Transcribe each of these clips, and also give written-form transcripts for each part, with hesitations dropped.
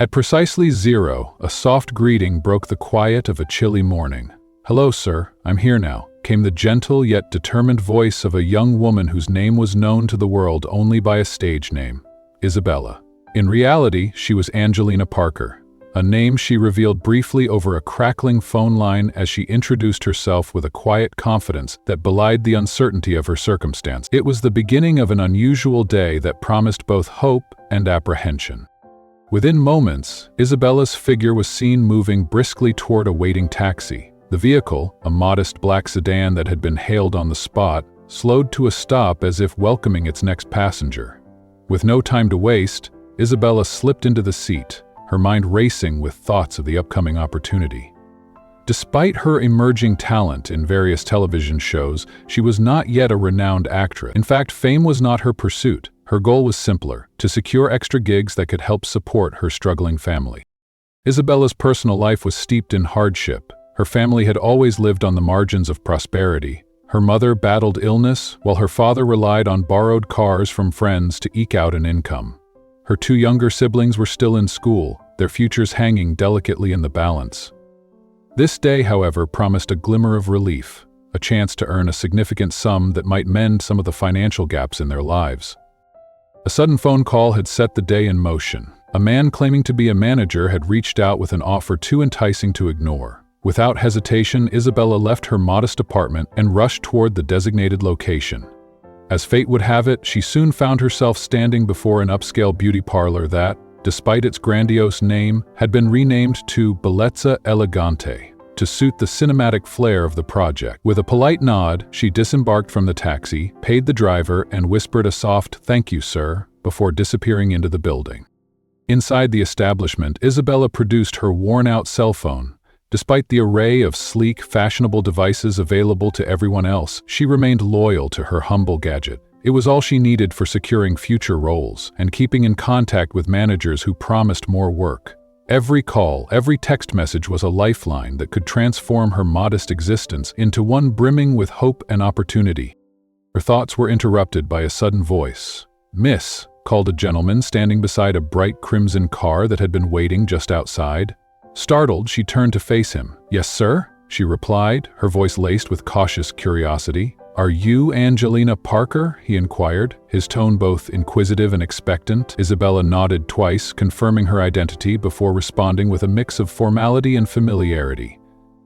At precisely 0, a soft greeting broke the quiet of a chilly morning. "Hello, sir, I'm here now," came the gentle yet determined voice of a young woman whose name was known to the world only by a stage name, Isabella. In reality, she was Angelina Parker, a name she revealed briefly over a crackling phone line as she introduced herself with a quiet confidence that belied the uncertainty of her circumstance. It was the beginning of an unusual day that promised both hope and apprehension. Within moments, Isabella's figure was seen moving briskly toward a waiting taxi. The vehicle, a modest black sedan that had been hailed on the spot, slowed to a stop as if welcoming its next passenger. With no time to waste, Isabella slipped into the seat, her mind racing with thoughts of the upcoming opportunity. Despite her emerging talent in various television shows, she was not yet a renowned actress. In fact, fame was not her pursuit. Her goal was simpler: to secure extra gigs that could help support her struggling family. Isabella's personal life was steeped in hardship. Her family had always lived on the margins of prosperity. Her mother battled illness, while her father relied on borrowed cars from friends to eke out an income. Her 2 younger siblings were still in school, their futures hanging delicately in the balance. This day, however, promised a glimmer of relief, a chance to earn a significant sum that might mend some of the financial gaps in their lives. A sudden phone call had set the day in motion. A man claiming to be a manager had reached out with an offer too enticing to ignore. Without hesitation, Isabella left her modest apartment and rushed toward the designated location. As fate would have it, she soon found herself standing before an upscale beauty parlor that, despite its grandiose name, had been renamed to Bellezza Elegante, to suit the cinematic flair of the project. With a polite nod, she disembarked from the taxi, paid the driver, and whispered a soft "Thank you, sir," before disappearing into the building. Inside the establishment, Isabella produced her worn-out cell phone. Despite the array of sleek, fashionable devices available to everyone else, she remained loyal to her humble gadget. It was all she needed for securing future roles and keeping in contact with managers who promised more work. Every call, every text message was a lifeline that could transform her modest existence into one brimming with hope and opportunity. Her thoughts were interrupted by a sudden voice. "Miss," called a gentleman standing beside a bright crimson car that had been waiting just outside. Startled, she turned to face him. "Yes, sir?" she replied, her voice laced with cautious curiosity. "Are you Angelina Parker?" he inquired, his tone both inquisitive and expectant. Isabella nodded twice, confirming her identity before responding with a mix of formality and familiarity.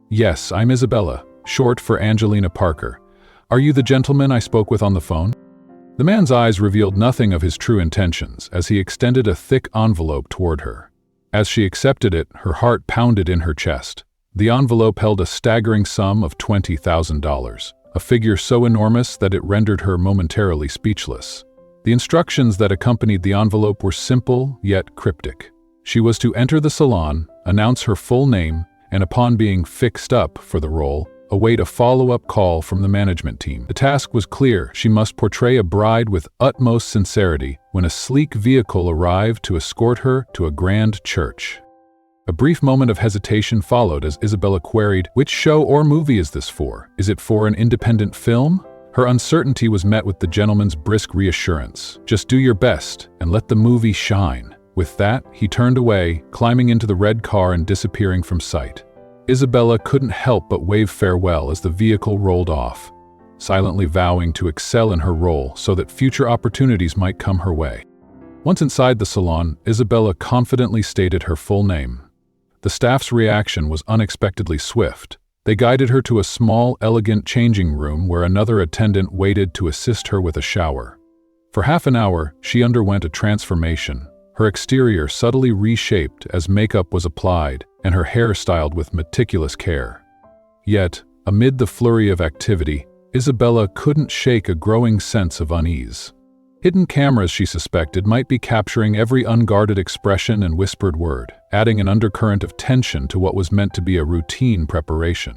"Yes, I'm Isabella, short for Angelina Parker. Are you the gentleman I spoke with on the phone?" The man's eyes revealed nothing of his true intentions as he extended a thick envelope toward her. As she accepted it, her heart pounded in her chest. The envelope held a staggering sum of $20,000. A figure so enormous that it rendered her momentarily speechless. The instructions that accompanied the envelope were simple yet cryptic. She was to enter the salon, announce her full name, and upon being fixed up for the role, await a follow-up call from the management team. The task was clear: she must portray a bride with utmost sincerity when a sleek vehicle arrived to escort her to a grand church. A brief moment of hesitation followed as Isabella queried, "Which show or movie is this for? Is it for an independent film?" Her uncertainty was met with the gentleman's brisk reassurance. "Just do your best and let the movie shine." With that, he turned away, climbing into the red car and disappearing from sight. Isabella couldn't help but wave farewell as the vehicle rolled off, silently vowing to excel in her role so that future opportunities might come her way. Once inside the salon, Isabella confidently stated her full name. The staff's reaction was unexpectedly swift. They guided her to a small, elegant changing room where another attendant waited to assist her with a shower. For half an hour, she underwent a transformation, her exterior subtly reshaped as makeup was applied and her hair styled with meticulous care. Yet, amid the flurry of activity, Isabella couldn't shake a growing sense of unease. Hidden cameras, she suspected, might be capturing every unguarded expression and whispered word, adding an undercurrent of tension to what was meant to be a routine preparation.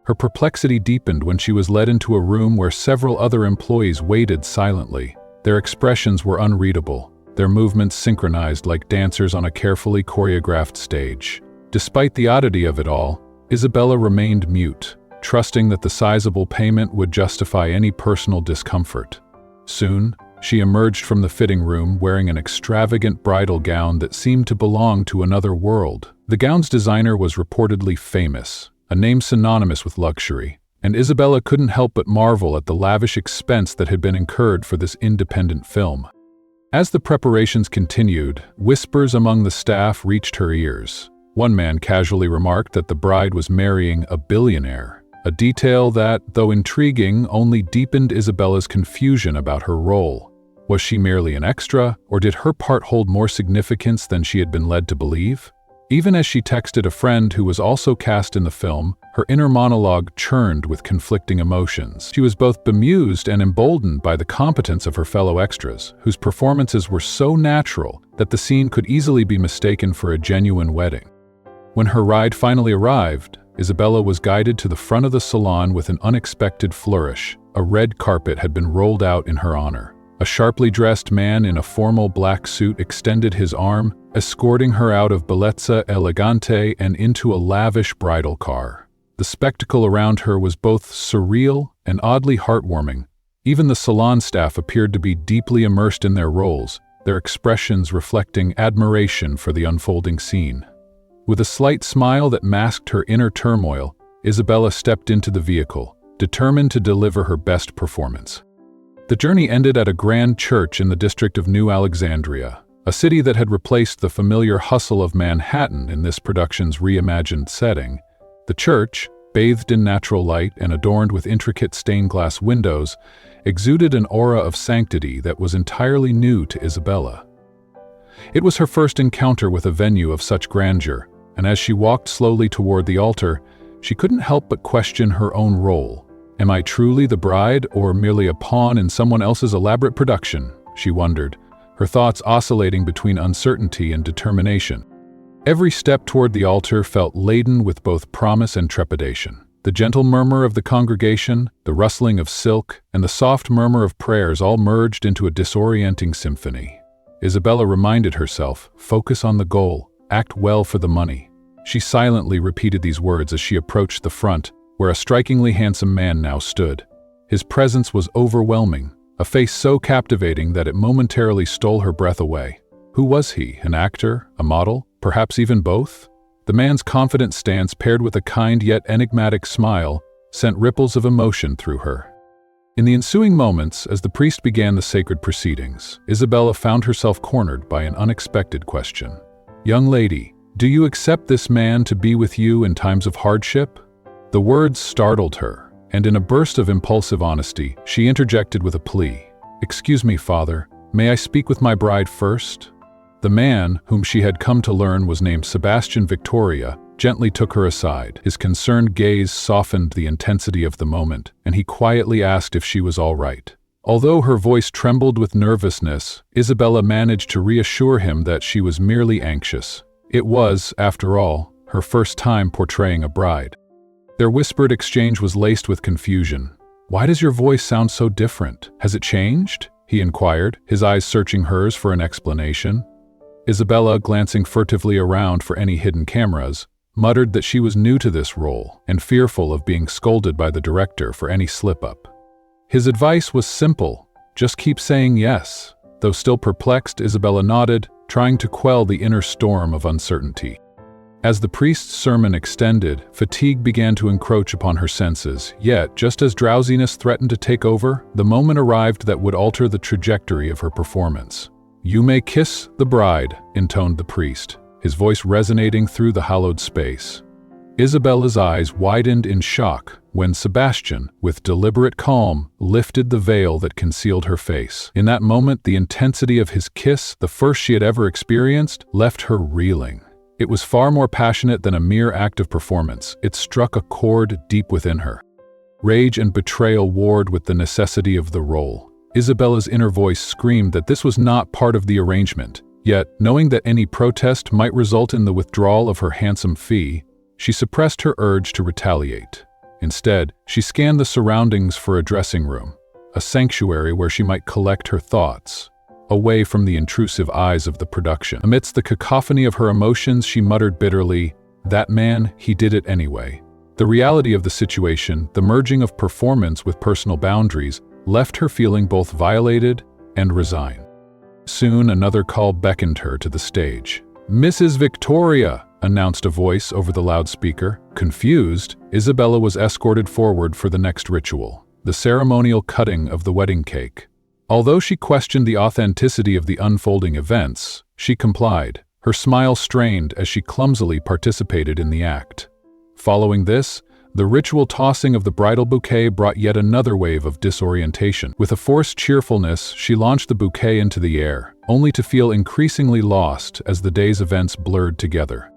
Her perplexity deepened when she was led into a room where several other employees waited silently. Their expressions were unreadable, their movements synchronized like dancers on a carefully choreographed stage. Despite the oddity of it all, Isabella remained mute, trusting that the sizable payment would justify any personal discomfort. Soon, she emerged from the fitting room wearing an extravagant bridal gown that seemed to belong to another world. The gown's designer was reportedly famous, a name synonymous with luxury, and Isabella couldn't help but marvel at the lavish expense that had been incurred for this independent film. As the preparations continued, whispers among the staff reached her ears. One man casually remarked that the bride was marrying a billionaire, a detail that, though intriguing, only deepened Isabella's confusion about her role. Was she merely an extra, or did her part hold more significance than she had been led to believe? Even as she texted a friend who was also cast in the film, her inner monologue churned with conflicting emotions. She was both bemused and emboldened by the competence of her fellow extras, whose performances were so natural that the scene could easily be mistaken for a genuine wedding. When her ride finally arrived, Isabella was guided to the front of the salon with an unexpected flourish. A red carpet had been rolled out in her honor. A sharply dressed man in a formal black suit extended his arm, escorting her out of Bellezza, Elegante and into a lavish bridal car. The spectacle around her was both surreal and oddly heartwarming. Even the salon staff appeared to be deeply immersed in their roles, their expressions reflecting admiration for the unfolding scene. With a slight smile that masked her inner turmoil, Isabella stepped into the vehicle, determined to deliver her best performance. The journey ended at a grand church in the district of New Alexandria, a city that had replaced the familiar hustle of Manhattan in this production's reimagined setting. The church, bathed in natural light and adorned with intricate stained glass windows, exuded an aura of sanctity that was entirely new to Isabella. It was her first encounter with a venue of such grandeur, and as she walked slowly toward the altar, she couldn't help but question her own role. Am I truly the bride, or merely a pawn in someone else's elaborate production? She wondered, her thoughts oscillating between uncertainty and determination. Every step toward the altar felt laden with both promise and trepidation. The gentle murmur of the congregation, the rustling of silk, and the soft murmur of prayers all merged into a disorienting symphony. Isabella reminded herself, focus on the goal, act well for the money. She silently repeated these words as she approached the front, where a strikingly handsome man now stood. His presence was overwhelming, a face so captivating that it momentarily stole her breath away. Who was he? An actor? A model? Perhaps even both? The man's confident stance, paired with a kind yet enigmatic smile, sent ripples of emotion through her. In the ensuing moments, as the priest began the sacred proceedings, Isabella found herself cornered by an unexpected question. "Young lady, do you accept this man to be with you in times of hardship?" The words startled her, and in a burst of impulsive honesty, she interjected with a plea. "Excuse me, Father, may I speak with my bride first?" The man, whom she had come to learn was named Sebastian Victoria, gently took her aside. His concerned gaze softened the intensity of the moment, and he quietly asked if she was all right. Although her voice trembled with nervousness, Isabella managed to reassure him that she was merely anxious. It was, after all, her first time portraying a bride. Their whispered exchange was laced with confusion. "Why does your voice sound so different? Has it changed?" he inquired, his eyes searching hers for an explanation. Isabella, glancing furtively around for any hidden cameras, muttered that she was new to this role and fearful of being scolded by the director for any slip-up. His advice was simple, just keep saying yes. Though still perplexed, Isabella nodded, trying to quell the inner storm of uncertainty. As the priest's sermon extended, fatigue began to encroach upon her senses, yet, just as drowsiness threatened to take over, the moment arrived that would alter the trajectory of her performance. "You may kiss the bride," intoned the priest, his voice resonating through the hallowed space. Isabella's eyes widened in shock when Sebastian, with deliberate calm, lifted the veil that concealed her face. In that moment, the intensity of his kiss, the first she had ever experienced, left her reeling. It was far more passionate than a mere act of performance. It struck a chord deep within her. Rage and betrayal warred with the necessity of the role. Isabella's inner voice screamed that this was not part of the arrangement. Yet, knowing that any protest might result in the withdrawal of her handsome fee, she suppressed her urge to retaliate. Instead, she scanned the surroundings for a dressing room, a sanctuary where she might collect her thoughts, away from the intrusive eyes of the production. Amidst the cacophony of her emotions, she muttered bitterly, "That man, he did it anyway." The reality of the situation, the merging of performance with personal boundaries, left her feeling both violated and resign. Soon another call beckoned her to the stage. "Mrs. Victoria," announced a voice over the loudspeaker. Confused, Isabella was escorted forward for the next ritual, the ceremonial cutting of the wedding cake. Although she questioned the authenticity of the unfolding events, she complied, her smile strained as she clumsily participated in the act. Following this, the ritual tossing of the bridal bouquet brought yet another wave of disorientation. With a forced cheerfulness, she launched the bouquet into the air, only to feel increasingly lost as the day's events blurred together.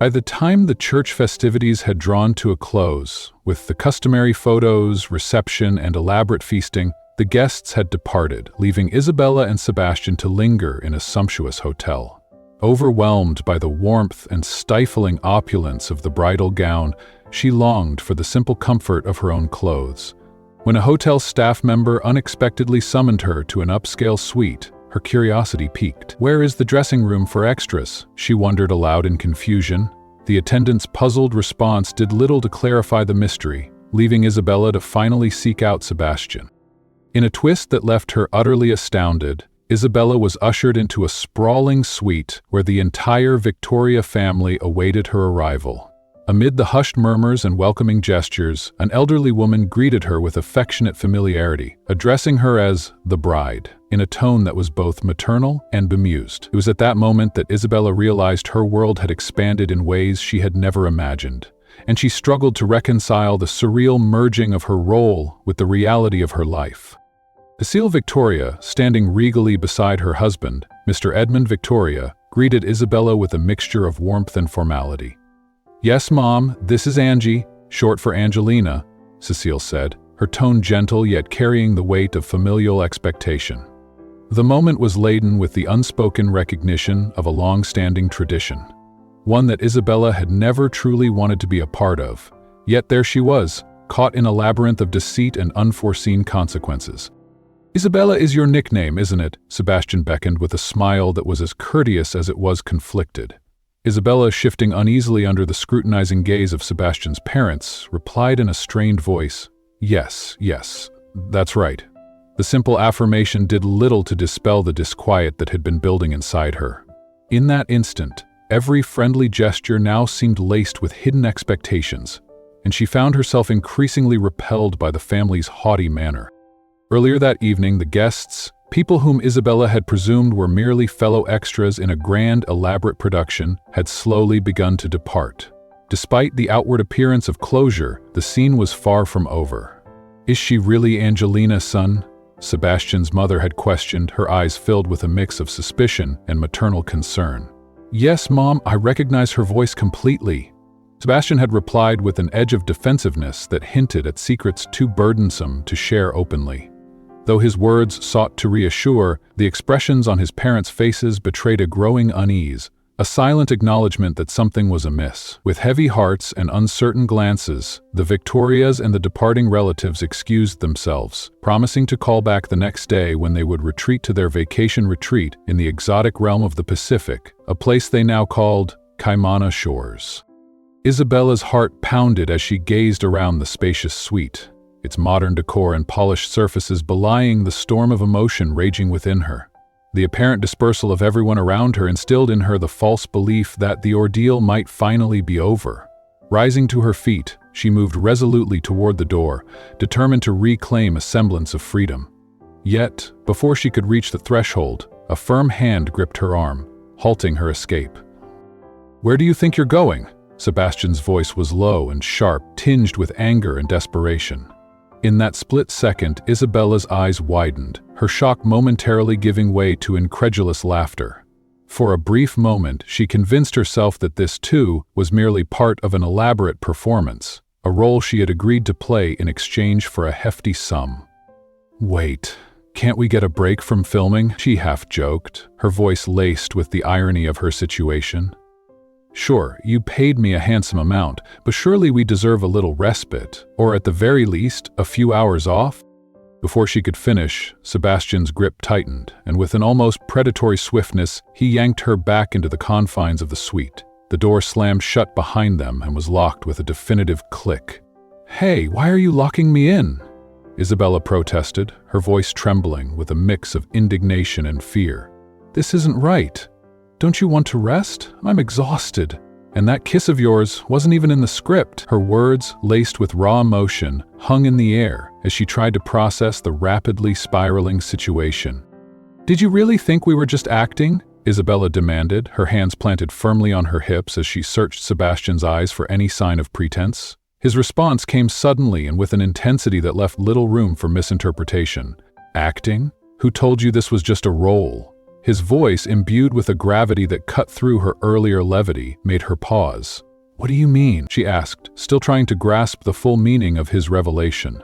By the time the church festivities had drawn to a close, with the customary photos, reception, and elaborate feasting, the guests had departed, leaving Isabella and Sebastian to linger in a sumptuous hotel. Overwhelmed by the warmth and stifling opulence of the bridal gown, she longed for the simple comfort of her own clothes. When a hotel staff member unexpectedly summoned her to an upscale suite, her curiosity piqued. "Where is the dressing room for extras?" she wondered aloud in confusion. The attendant's puzzled response did little to clarify the mystery, leaving Isabella to finally seek out Sebastian. In a twist that left her utterly astounded, Isabella was ushered into a sprawling suite where the entire Victoria family awaited her arrival. Amid the hushed murmurs and welcoming gestures, an elderly woman greeted her with affectionate familiarity, addressing her as the bride, in a tone that was both maternal and bemused. It was at that moment that Isabella realized her world had expanded in ways she had never imagined, and she struggled to reconcile the surreal merging of her role with the reality of her life. Cecile Victoria, standing regally beside her husband, Mr. Edmund Victoria, greeted Isabella with a mixture of warmth and formality. "Yes, Mom, this is Angie, short for Angelina," Cecile said, her tone gentle yet carrying the weight of familial expectation. The moment was laden with the unspoken recognition of a long-standing tradition, one that Isabella had never truly wanted to be a part of. Yet there she was, caught in a labyrinth of deceit and unforeseen consequences. "Isabella is your nickname, isn't it?" Sebastian beckoned with a smile that was as courteous as it was conflicted. Isabella, shifting uneasily under the scrutinizing gaze of Sebastian's parents, replied in a strained voice, Yes, that's right." The simple affirmation did little to dispel the disquiet that had been building inside her. In that instant, every friendly gesture now seemed laced with hidden expectations, and she found herself increasingly repelled by the family's haughty manner. Earlier that evening, the guests, people whom Isabella had presumed were merely fellow extras in a grand, elaborate production, had slowly begun to depart. Despite the outward appearance of closure, the scene was far from over. "Is she really Angelina, son?" Sebastian's mother had questioned, her eyes filled with a mix of suspicion and maternal concern. "Yes, Mom, I recognize her voice completely." Sebastian had replied with an edge of defensiveness that hinted at secrets too burdensome to share openly. Though his words sought to reassure, the expressions on his parents' faces betrayed a growing unease, a silent acknowledgement that something was amiss. With heavy hearts and uncertain glances, the Victorias and the departing relatives excused themselves, promising to call back the next day when they would retreat to their vacation retreat in the exotic realm of the Pacific, a place they now called Kaimana Shores. Isabella's heart pounded as she gazed around the spacious suite, its modern decor and polished surfaces belying the storm of emotion raging within her. The apparent dispersal of everyone around her instilled in her the false belief that the ordeal might finally be over. Rising to her feet, she moved resolutely toward the door, determined to reclaim a semblance of freedom. Yet, before she could reach the threshold, a firm hand gripped her arm, halting her escape. "Where do you think you're going?" Sebastian's voice was low and sharp, tinged with anger and desperation. In that split second, Isabella's eyes widened, her shock momentarily giving way to incredulous laughter. For a brief moment, she convinced herself that this, too, was merely part of an elaborate performance, a role she had agreed to play in exchange for a hefty sum. "Wait, can't we get a break from filming?" she half joked, her voice laced with the irony of her situation. "Sure, you paid me a handsome amount, but surely we deserve a little respite, or at the very least, a few hours off?" Before she could finish, Sebastian's grip tightened, and with an almost predatory swiftness, he yanked her back into the confines of the suite. The door slammed shut behind them and was locked with a definitive click. "Hey, why are you locking me in?" Isabella protested, her voice trembling with a mix of indignation and fear. "This isn't right. Don't you want to rest? I'm exhausted. And that kiss of yours wasn't even in the script." Her words, laced with raw emotion, hung in the air as she tried to process the rapidly spiraling situation. "Did you really think we were just acting?" Isabella demanded, her hands planted firmly on her hips as she searched Sebastian's eyes for any sign of pretense. His response came suddenly and with an intensity that left little room for misinterpretation. "Acting? Who told you this was just a role?" His voice, imbued with a gravity that cut through her earlier levity, made her pause. "What do you mean?" she asked, still trying to grasp the full meaning of his revelation.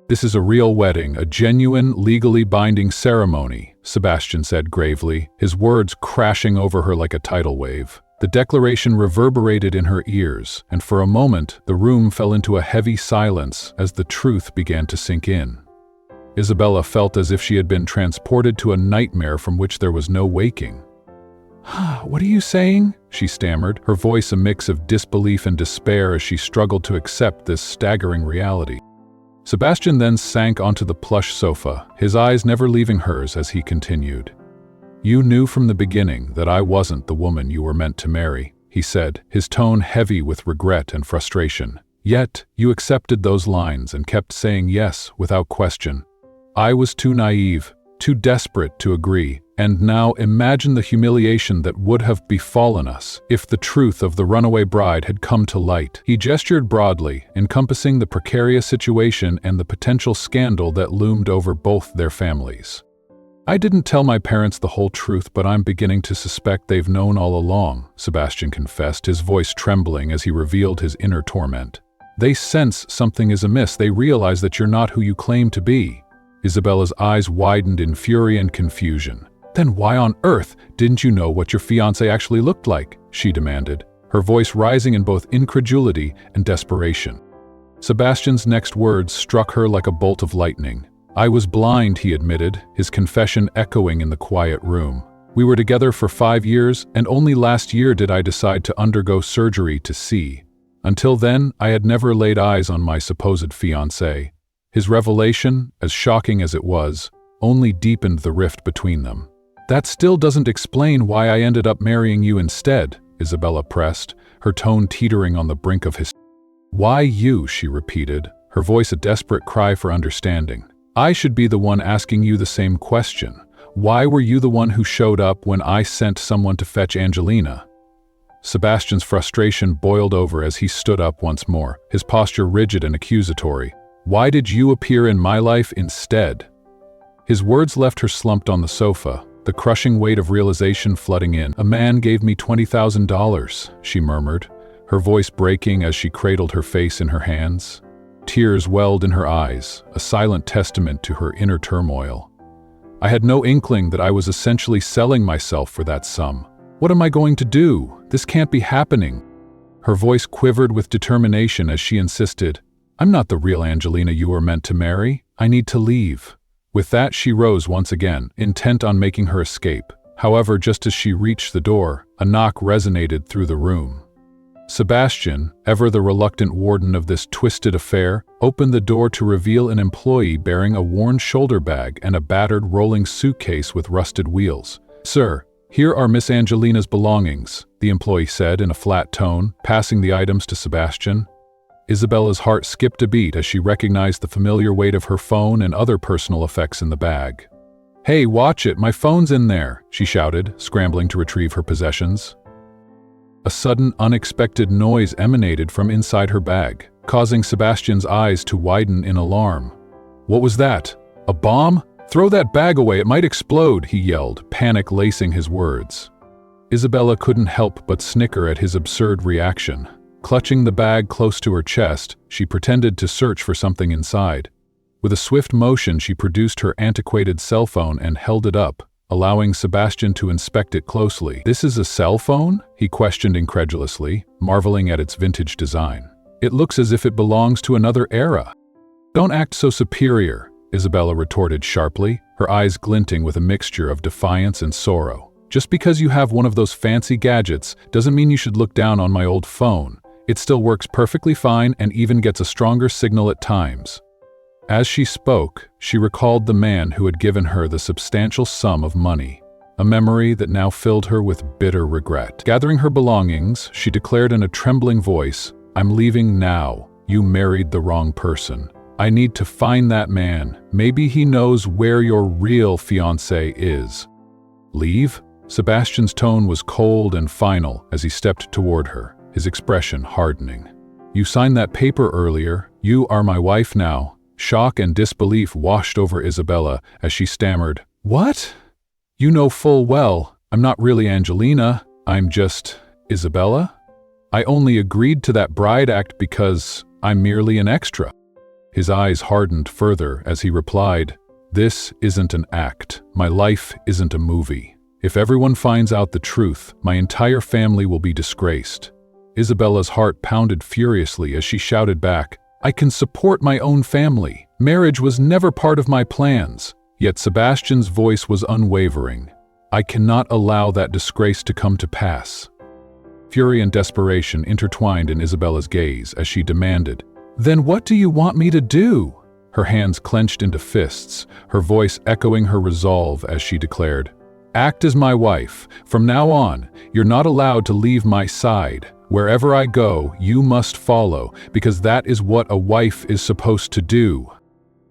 "This is a real wedding, a genuine, legally binding ceremony," Sebastian said gravely, his words crashing over her like a tidal wave. The declaration reverberated in her ears, and for a moment the room fell into a heavy silence as the truth began to sink in. Isabella felt as if she had been transported to a nightmare from which there was no waking. "What are you saying?" she stammered, her voice a mix of disbelief and despair as she struggled to accept this staggering reality. Sebastian then sank onto the plush sofa, his eyes never leaving hers as he continued. "You knew from the beginning that I wasn't the woman you were meant to marry," he said, his tone heavy with regret and frustration. "Yet, you accepted those lines and kept saying yes without question. I was too naive, too desperate to agree, and now imagine the humiliation that would have befallen us if the truth of the runaway bride had come to light." He gestured broadly, encompassing the precarious situation and the potential scandal that loomed over both their families. "I didn't tell my parents the whole truth, but I'm beginning to suspect they've known all along," Sebastian confessed, his voice trembling as he revealed his inner torment. "They sense something is amiss. They realize that you're not who you claim to be." Isabella's eyes widened in fury and confusion. "Then why on earth didn't you know what your fiancé actually looked like?" she demanded, her voice rising in both incredulity and desperation. Sebastian's next words struck her like a bolt of lightning. "I was blind," he admitted, his confession echoing in the quiet room. "We were together for 5 years, and only last year did I decide to undergo surgery to see. Until then, I had never laid eyes on my supposed fiancé." His revelation, as shocking as it was, only deepened the rift between them. "That still doesn't explain why I ended up marrying you instead," Isabella pressed, her tone teetering on the brink of hysteria. "Why you?" she repeated, her voice a desperate cry for understanding. "I should be the one asking you the same question. Why were you the one who showed up when I sent someone to fetch Angelina?" Sebastian's frustration boiled over as he stood up once more, his posture rigid and accusatory. "Why did you appear in my life instead?" His words left her slumped on the sofa, the crushing weight of realization flooding in. "A man gave me $20,000, she murmured, her voice breaking as she cradled her face in her hands. Tears welled in her eyes, a silent testament to her inner turmoil. "I had no inkling that I was essentially selling myself for that sum. What am I going to do? This can't be happening." Her voice quivered with determination as she insisted, "I'm not the real Angelina you were meant to marry. I need to leave." With that, she rose once again, intent on making her escape. However, just as she reached the door, a knock resonated through the room. Sebastian, ever the reluctant warden of this twisted affair, opened the door to reveal an employee bearing a worn shoulder bag and a battered rolling suitcase with rusted wheels. "Sir, here are Miss Angelina's belongings," the employee said in a flat tone, passing the items to Sebastian. Isabella's heart skipped a beat as she recognized the familiar weight of her phone and other personal effects in the bag. "Hey, watch it, my phone's in there," she shouted, scrambling to retrieve her possessions. A sudden, unexpected noise emanated from inside her bag, causing Sebastian's eyes to widen in alarm. "What was that? A bomb? Throw that bag away, it might explode," he yelled, panic lacing his words. Isabella couldn't help but snicker at his absurd reaction. Clutching the bag close to her chest, she pretended to search for something inside. With a swift motion, she produced her antiquated cell phone and held it up, allowing Sebastian to inspect it closely. "This is a cell phone?" he questioned incredulously, marveling at its vintage design. "It looks as if it belongs to another era." "Don't act so superior," Isabella retorted sharply, her eyes glinting with a mixture of defiance and sorrow. "Just because you have one of those fancy gadgets doesn't mean you should look down on my old phone. It still works perfectly fine and even gets a stronger signal at times." As she spoke, she recalled the man who had given her the substantial sum of money, a memory that now filled her with bitter regret. Gathering her belongings, she declared in a trembling voice, "I'm leaving now. You married the wrong person. I need to find that man. Maybe he knows where your real fiancé is." "Leave?" Sebastian's tone was cold and final as he stepped toward her, his expression hardening. "You signed that paper earlier. You are my wife now." Shock and disbelief washed over Isabella as she stammered, "What? You know full well, I'm not really Angelina. I'm just Isabella. I only agreed to that bride act because I'm merely an extra." His eyes hardened further as he replied, "This isn't an act. My life isn't a movie. If everyone finds out the truth, my entire family will be disgraced." Isabella's heart pounded furiously as she shouted back, "I can support my own family. Marriage was never part of my plans." Yet Sebastian's voice was unwavering. "I cannot allow that disgrace to come to pass." Fury and desperation intertwined in Isabella's gaze as she demanded, "Then what do you want me to do?" Her hands clenched into fists, her voice echoing her resolve as she declared, "Act as my wife. From now on, you're not allowed to leave my side. Wherever I go, you must follow, because that is what a wife is supposed to do."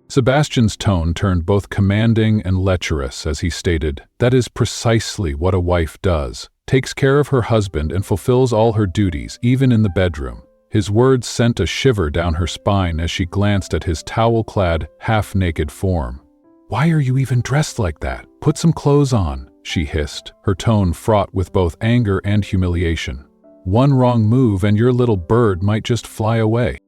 Sebastian's tone turned both commanding and lecherous as he stated, "That is precisely what a wife does. Takes care of her husband and fulfills all her duties, even in the bedroom." His words sent a shiver down her spine as she glanced at his towel-clad, half-naked form. "Why are you even dressed like that? Put some clothes on," she hissed, her tone fraught with both anger and humiliation. "One wrong move and your little bird might just fly away."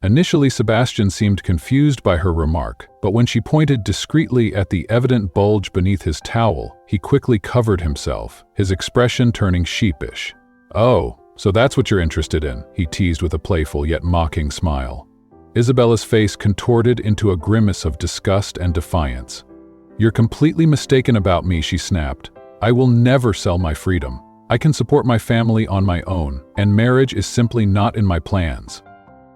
Initially, Sebastian seemed confused by her remark, but when she pointed discreetly at the evident bulge beneath his towel, he quickly covered himself, his expression turning sheepish. "Oh, so that's what you're interested in," he teased with a playful yet mocking smile. Isabella's face contorted into a grimace of disgust and defiance. "You're completely mistaken about me," she snapped. "I will never sell my freedom. I can support my family on my own, and marriage is simply not in my plans."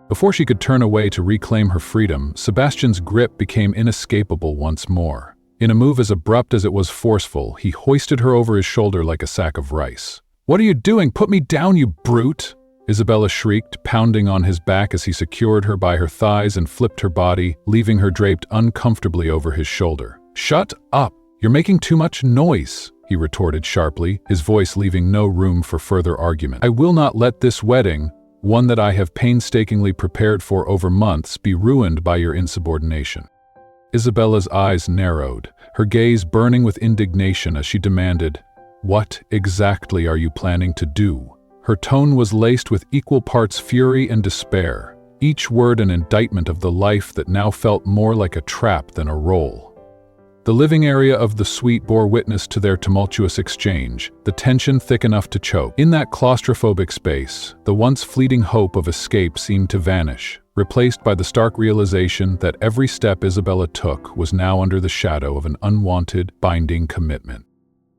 Before she could turn away to reclaim her freedom, Sebastian's grip became inescapable once more. In a move as abrupt as it was forceful, he hoisted her over his shoulder like a sack of rice. "What are you doing? Put me down, you brute!" Isabella shrieked, pounding on his back as he secured her by her thighs and flipped her body, leaving her draped uncomfortably over his shoulder. "Shut up! You're making too much noise," he retorted sharply, his voice leaving no room for further argument. "I will not let this wedding, one that I have painstakingly prepared for over months, be ruined by your insubordination." Isabella's eyes narrowed, her gaze burning with indignation as she demanded, "What exactly are you planning to do?" Her tone was laced with equal parts fury and despair, each word an indictment of the life that now felt more like a trap than a role. The living area of the suite bore witness to their tumultuous exchange, the tension thick enough to choke. In that claustrophobic space, the once fleeting hope of escape seemed to vanish, replaced by the stark realization that every step Isabella took was now under the shadow of an unwanted, binding commitment.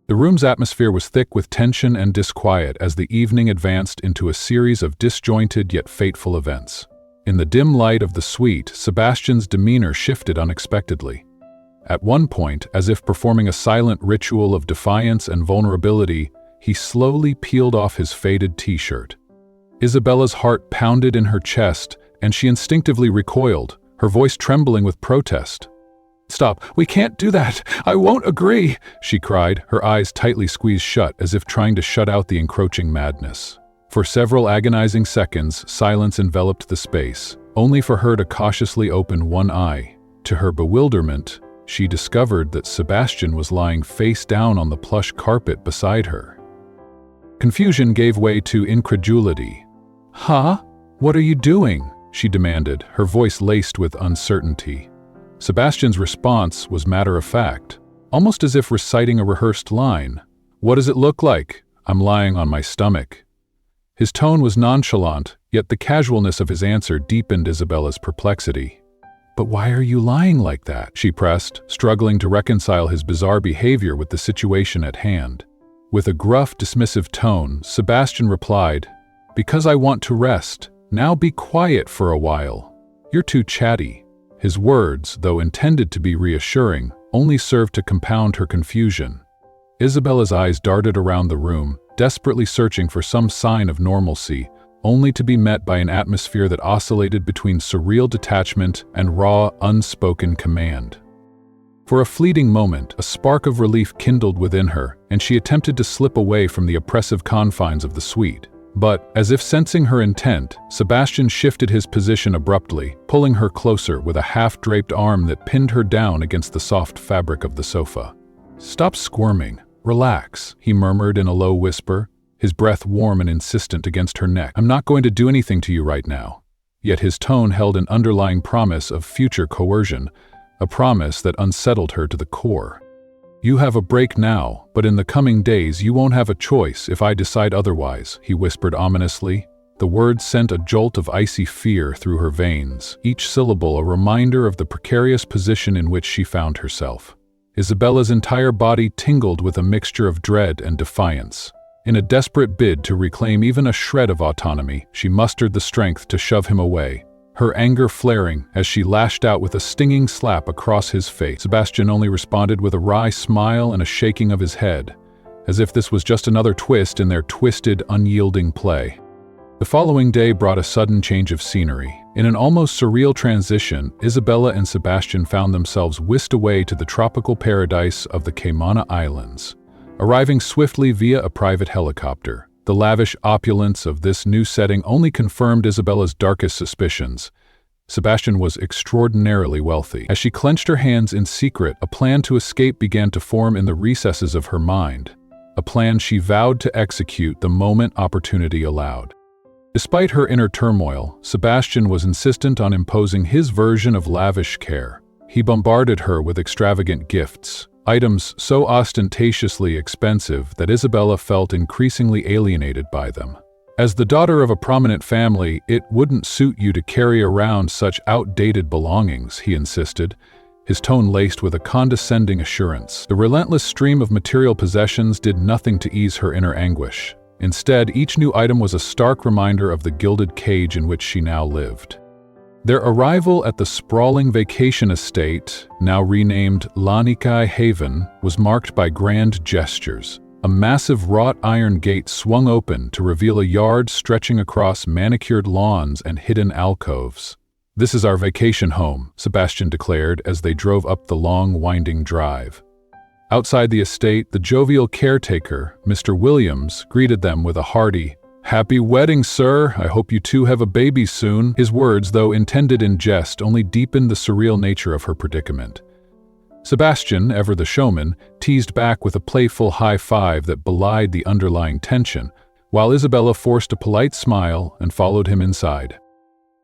The room's atmosphere was thick with tension and disquiet as the evening advanced into a series of disjointed yet fateful events. In the dim light of the suite, Sebastian's demeanor shifted unexpectedly. At one point, as if performing a silent ritual of defiance and vulnerability, he slowly peeled off his faded t-shirt. Isabella's heart pounded in her chest, and she instinctively recoiled, her voice trembling with protest. "Stop, we can't do that! I won't agree!" she cried, her eyes tightly squeezed shut as if trying to shut out the encroaching madness. For several agonizing seconds, silence enveloped the space, only for her to cautiously open one eye. To her bewilderment, she discovered that Sebastian was lying face down on the plush carpet beside her. Confusion gave way to incredulity. "Huh? What are you doing?" she demanded, her voice laced with uncertainty. Sebastian's response was matter-of-fact, almost as if reciting a rehearsed line. "What does it look like? I'm lying on my stomach." His tone was nonchalant, yet the casualness of his answer deepened Isabella's perplexity. "But why are you lying like that?" she pressed, struggling to reconcile his bizarre behavior with the situation at hand. With a gruff, dismissive tone, Sebastian replied, "Because I want to rest. Now be quiet for a while. You're too chatty." His words, though intended to be reassuring, only served to compound her confusion. Isabella's eyes darted around the room, desperately searching for some sign of normalcy, only to be met by an atmosphere that oscillated between surreal detachment and raw, unspoken command. For a fleeting moment, a spark of relief kindled within her, and she attempted to slip away from the oppressive confines of the suite. But, as if sensing her intent, Sebastian shifted his position abruptly, pulling her closer with a half-draped arm that pinned her down against the soft fabric of the sofa. "Stop squirming. Relax," he murmured in a low whisper, his breath warm and insistent against her neck. "I'm not going to do anything to you right now." Yet his tone held an underlying promise of future coercion, a promise that unsettled her to the core. "You have a break now, but in the coming days you won't have a choice if I decide otherwise," he whispered ominously. The words sent a jolt of icy fear through her veins, each syllable a reminder of the precarious position in which she found herself. Isabella's entire body tingled with a mixture of dread and defiance. In a desperate bid to reclaim even a shred of autonomy, she mustered the strength to shove him away, her anger flaring as she lashed out with a stinging slap across his face. Sebastian only responded with a wry smile and a shaking of his head, as if this was just another twist in their twisted, unyielding play. The following day brought a sudden change of scenery. In an almost surreal transition, Isabella and Sebastian found themselves whisked away to the tropical paradise of the Cayman Islands, arriving swiftly via a private helicopter. The lavish opulence of this new setting only confirmed Isabella's darkest suspicions. Sebastian was extraordinarily wealthy. As she clenched her hands in secret, a plan to escape began to form in the recesses of her mind, a plan she vowed to execute the moment opportunity allowed. Despite her inner turmoil, Sebastian was insistent on imposing his version of lavish care. He bombarded her with extravagant gifts, items so ostentatiously expensive that Isabella felt increasingly alienated by them. As the daughter of a prominent family, it wouldn't suit you to carry around such outdated belongings, he insisted, his tone laced with a condescending assurance. The relentless stream of material possessions did nothing to ease her inner anguish. Instead, each new item was a stark reminder of the gilded cage in which she now lived. Their arrival at the sprawling vacation estate, now renamed Lanikai Haven, was marked by grand gestures. A massive wrought iron gate swung open to reveal a yard stretching across manicured lawns and hidden alcoves. "This is our vacation home," Sebastian declared as they drove up the long, winding drive. Outside the estate, the jovial caretaker, Mr. Williams, greeted them with a hearty, "Happy wedding, sir! I hope you two have a baby soon." His words, though intended in jest, only deepened the surreal nature of her predicament. Sebastian, ever the showman, teased back with a playful high five that belied the underlying tension, while Isabella forced a polite smile and followed him inside.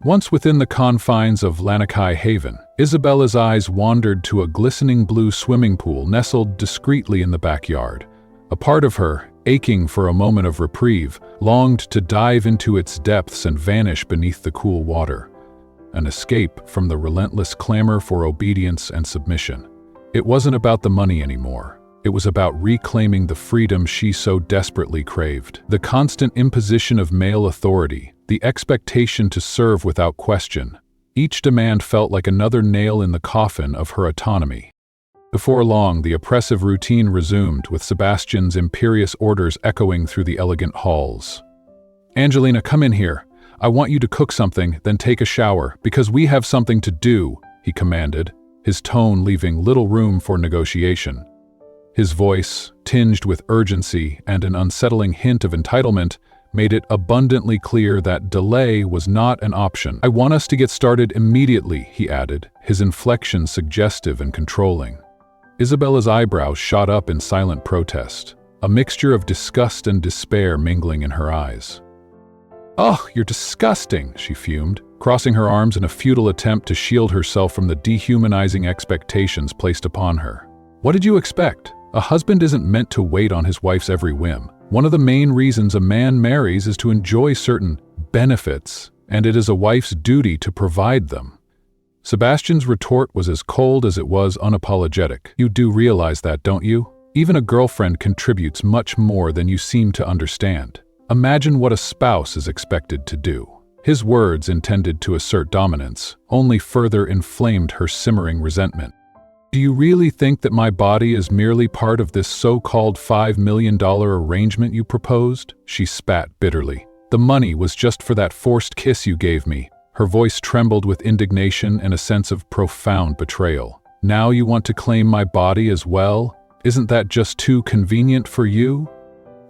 Once within the confines of Lanikai Haven, Isabella's eyes wandered to a glistening blue swimming pool nestled discreetly in the backyard. A part of her, aching for a moment of reprieve, longed to dive into its depths and vanish beneath the cool water. An escape from the relentless clamor for obedience and submission. It wasn't about the money anymore. It was about reclaiming the freedom she so desperately craved. The constant imposition of male authority, the expectation to serve without question. Each demand felt like another nail in the coffin of her autonomy. Before long, the oppressive routine resumed, with Sebastian's imperious orders echoing through the elegant halls. "Angelina, come in here. I want you to cook something, then take a shower, because we have something to do," he commanded, his tone leaving little room for negotiation. His voice, tinged with urgency and an unsettling hint of entitlement, made it abundantly clear that delay was not an option. "I want us to get started immediately," he added, his inflection suggestive and controlling. Isabella's eyebrows shot up in silent protest, a mixture of disgust and despair mingling in her eyes. "Ugh, you're disgusting," she fumed, crossing her arms in a futile attempt to shield herself from the dehumanizing expectations placed upon her. "What did you expect? A husband isn't meant to wait on his wife's every whim. One of the main reasons a man marries is to enjoy certain benefits, and it is a wife's duty to provide them." Sebastian's retort was as cold as it was unapologetic. "You do realize that, don't you? Even a girlfriend contributes much more than you seem to understand. Imagine what a spouse is expected to do." His words, intended to assert dominance, only further inflamed her simmering resentment. Do you really think that my body is merely part of this so-called $5 million arrangement you proposed? She spat bitterly. The money was just for that forced kiss you gave me. Her voice trembled with indignation and a sense of profound betrayal. Now you want to claim my body as well? Isn't that just too convenient for you?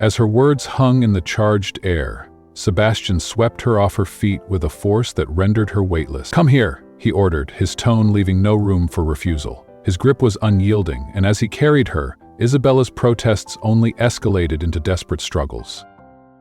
As her words hung in the charged air, Sebastian swept her off her feet with a force that rendered her weightless. Come here, he ordered, his tone leaving no room for refusal. His grip was unyielding, and as he carried her, Isabella's protests only escalated into desperate struggles.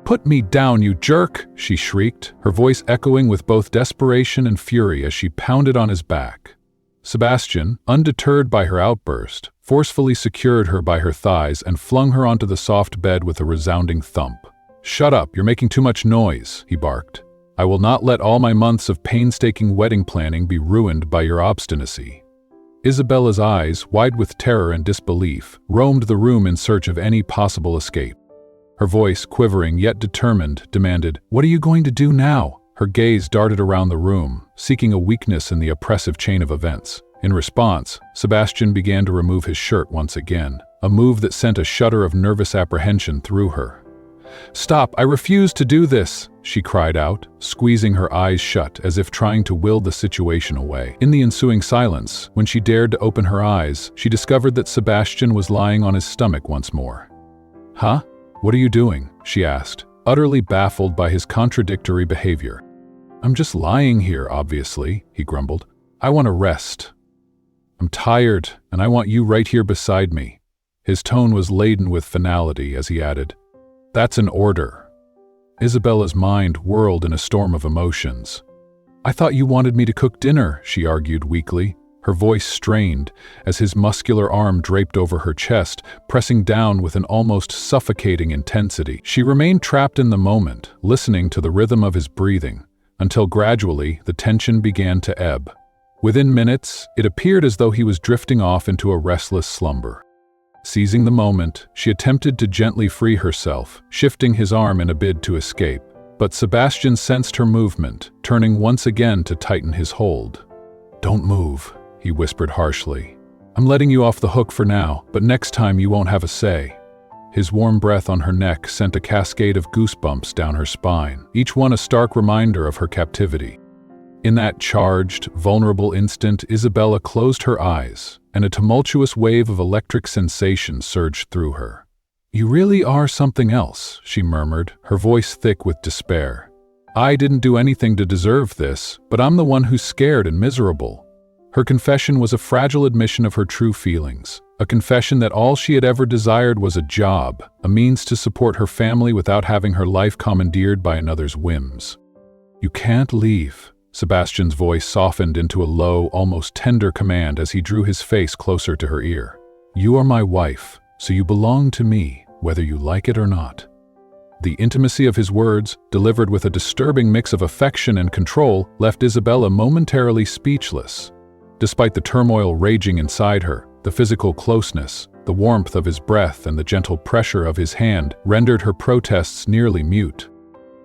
Put me down, you jerk, she shrieked, her voice echoing with both desperation and fury as she pounded on his back. Sebastian, undeterred by her outburst, forcefully secured her by her thighs and flung her onto the soft bed with a resounding thump. Shut up, you're making too much noise, he barked. I will not let all my months of painstaking wedding planning be ruined by your obstinacy. Isabella's eyes, wide with terror and disbelief, roamed the room in search of any possible escape. Her voice, quivering yet determined, demanded, "What are you going to do now?" Her gaze darted around the room, seeking a weakness in the oppressive chain of events. In response, Sebastian began to remove his shirt once again, a move that sent a shudder of nervous apprehension through her. "Stop, I refuse to do this," she cried out, squeezing her eyes shut as if trying to will the situation away. In the ensuing silence, when she dared to open her eyes, she discovered that Sebastian was lying on his stomach once more. "Huh? What are you doing?" she asked, utterly baffled by his contradictory behavior. "I'm just lying here, obviously," he grumbled. "I want to rest. I'm tired, and I want you right here beside me." His tone was laden with finality as he added, "That's an order." Isabella's mind whirled in a storm of emotions. "I thought you wanted me to cook dinner," she argued weakly, her voice strained as his muscular arm draped over her chest, pressing down with an almost suffocating intensity. She remained trapped in the moment, listening to the rhythm of his breathing, until gradually the tension began to ebb. Within minutes, it appeared as though he was drifting off into a restless slumber. Seizing the moment, she attempted to gently free herself, shifting his arm in a bid to escape. But Sebastian sensed her movement, turning once again to tighten his hold. "Don't move," he whispered harshly. "I'm letting you off the hook for now, but next time you won't have a say." His warm breath on her neck sent a cascade of goosebumps down her spine, each one a stark reminder of her captivity. In that charged, vulnerable instant, Isabella closed her eyes, and a tumultuous wave of electric sensation surged through her. "You really are something else," she murmured, her voice thick with despair. "I didn't do anything to deserve this, but I'm the one who's scared and miserable." Her confession was a fragile admission of her true feelings, a confession that all she had ever desired was a job, a means to support her family without having her life commandeered by another's whims. "You can't leave." Sebastian's voice softened into a low, almost tender command as he drew his face closer to her ear. "You are my wife, so you belong to me, whether you like it or not." The intimacy of his words, delivered with a disturbing mix of affection and control, left Isabella momentarily speechless. Despite the turmoil raging inside her, the physical closeness, the warmth of his breath, and the gentle pressure of his hand rendered her protests nearly mute.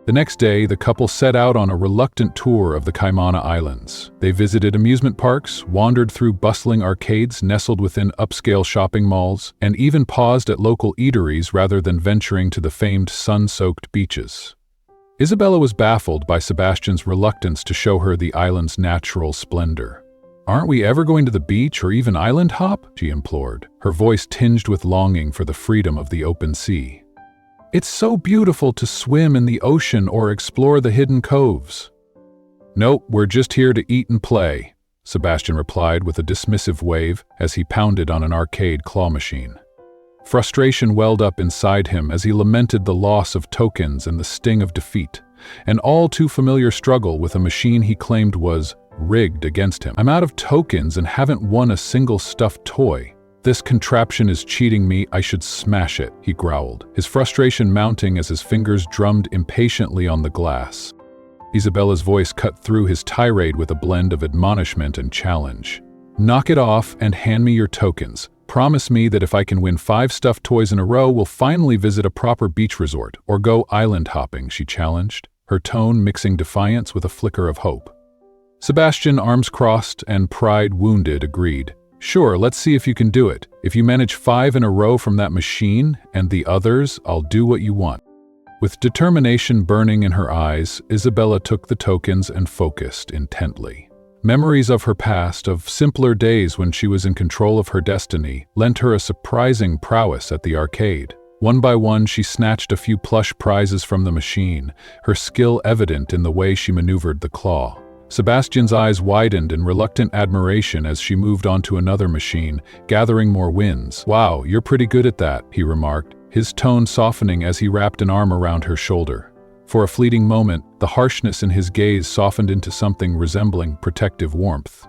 The next day, the couple set out on a reluctant tour of the Caimana Islands. They visited amusement parks, wandered through bustling arcades nestled within upscale shopping malls, and even paused at local eateries rather than venturing to the famed sun-soaked beaches. Isabella was baffled by Sebastian's reluctance to show her the island's natural splendor. "Aren't we ever going to the beach or even island hop?" she implored, her voice tinged with longing for the freedom of the open sea. "It's so beautiful to swim in the ocean or explore the hidden coves." "Nope, we're just here to eat and play," Sebastian replied with a dismissive wave as he pounded on an arcade claw machine. Frustration welled up inside him as he lamented the loss of tokens and the sting of defeat, an all-too-familiar struggle with a machine he claimed was rigged against him. "I'm out of tokens and haven't won a single stuffed toy. This contraption is cheating me, I should smash it," he growled, his frustration mounting as his fingers drummed impatiently on the glass. Isabella's voice cut through his tirade with a blend of admonishment and challenge. "Knock it off and hand me your tokens. Promise me that if I can win 5 stuffed toys in a row, we'll finally visit a proper beach resort or go island hopping," she challenged. her tone mixing defiance with a flicker of hope. Sebastian, arms crossed and pride wounded, agreed. Sure, let's see if you can do it. If you manage 5 in a row from that machine, and the others, I'll do what you want. With determination burning in her eyes, Isabella took the tokens and focused intently. Memories of her past, of simpler days when she was in control of her destiny, lent her a surprising prowess at the arcade. One by one, she snatched a few plush prizes from the machine, her skill evident in the way she maneuvered the claw. Sebastian's eyes widened in reluctant admiration as she moved on to another machine, gathering more wins. "Wow, you're pretty good at that," he remarked, his tone softening as he wrapped an arm around her shoulder. For a fleeting moment, the harshness in his gaze softened into something resembling protective warmth.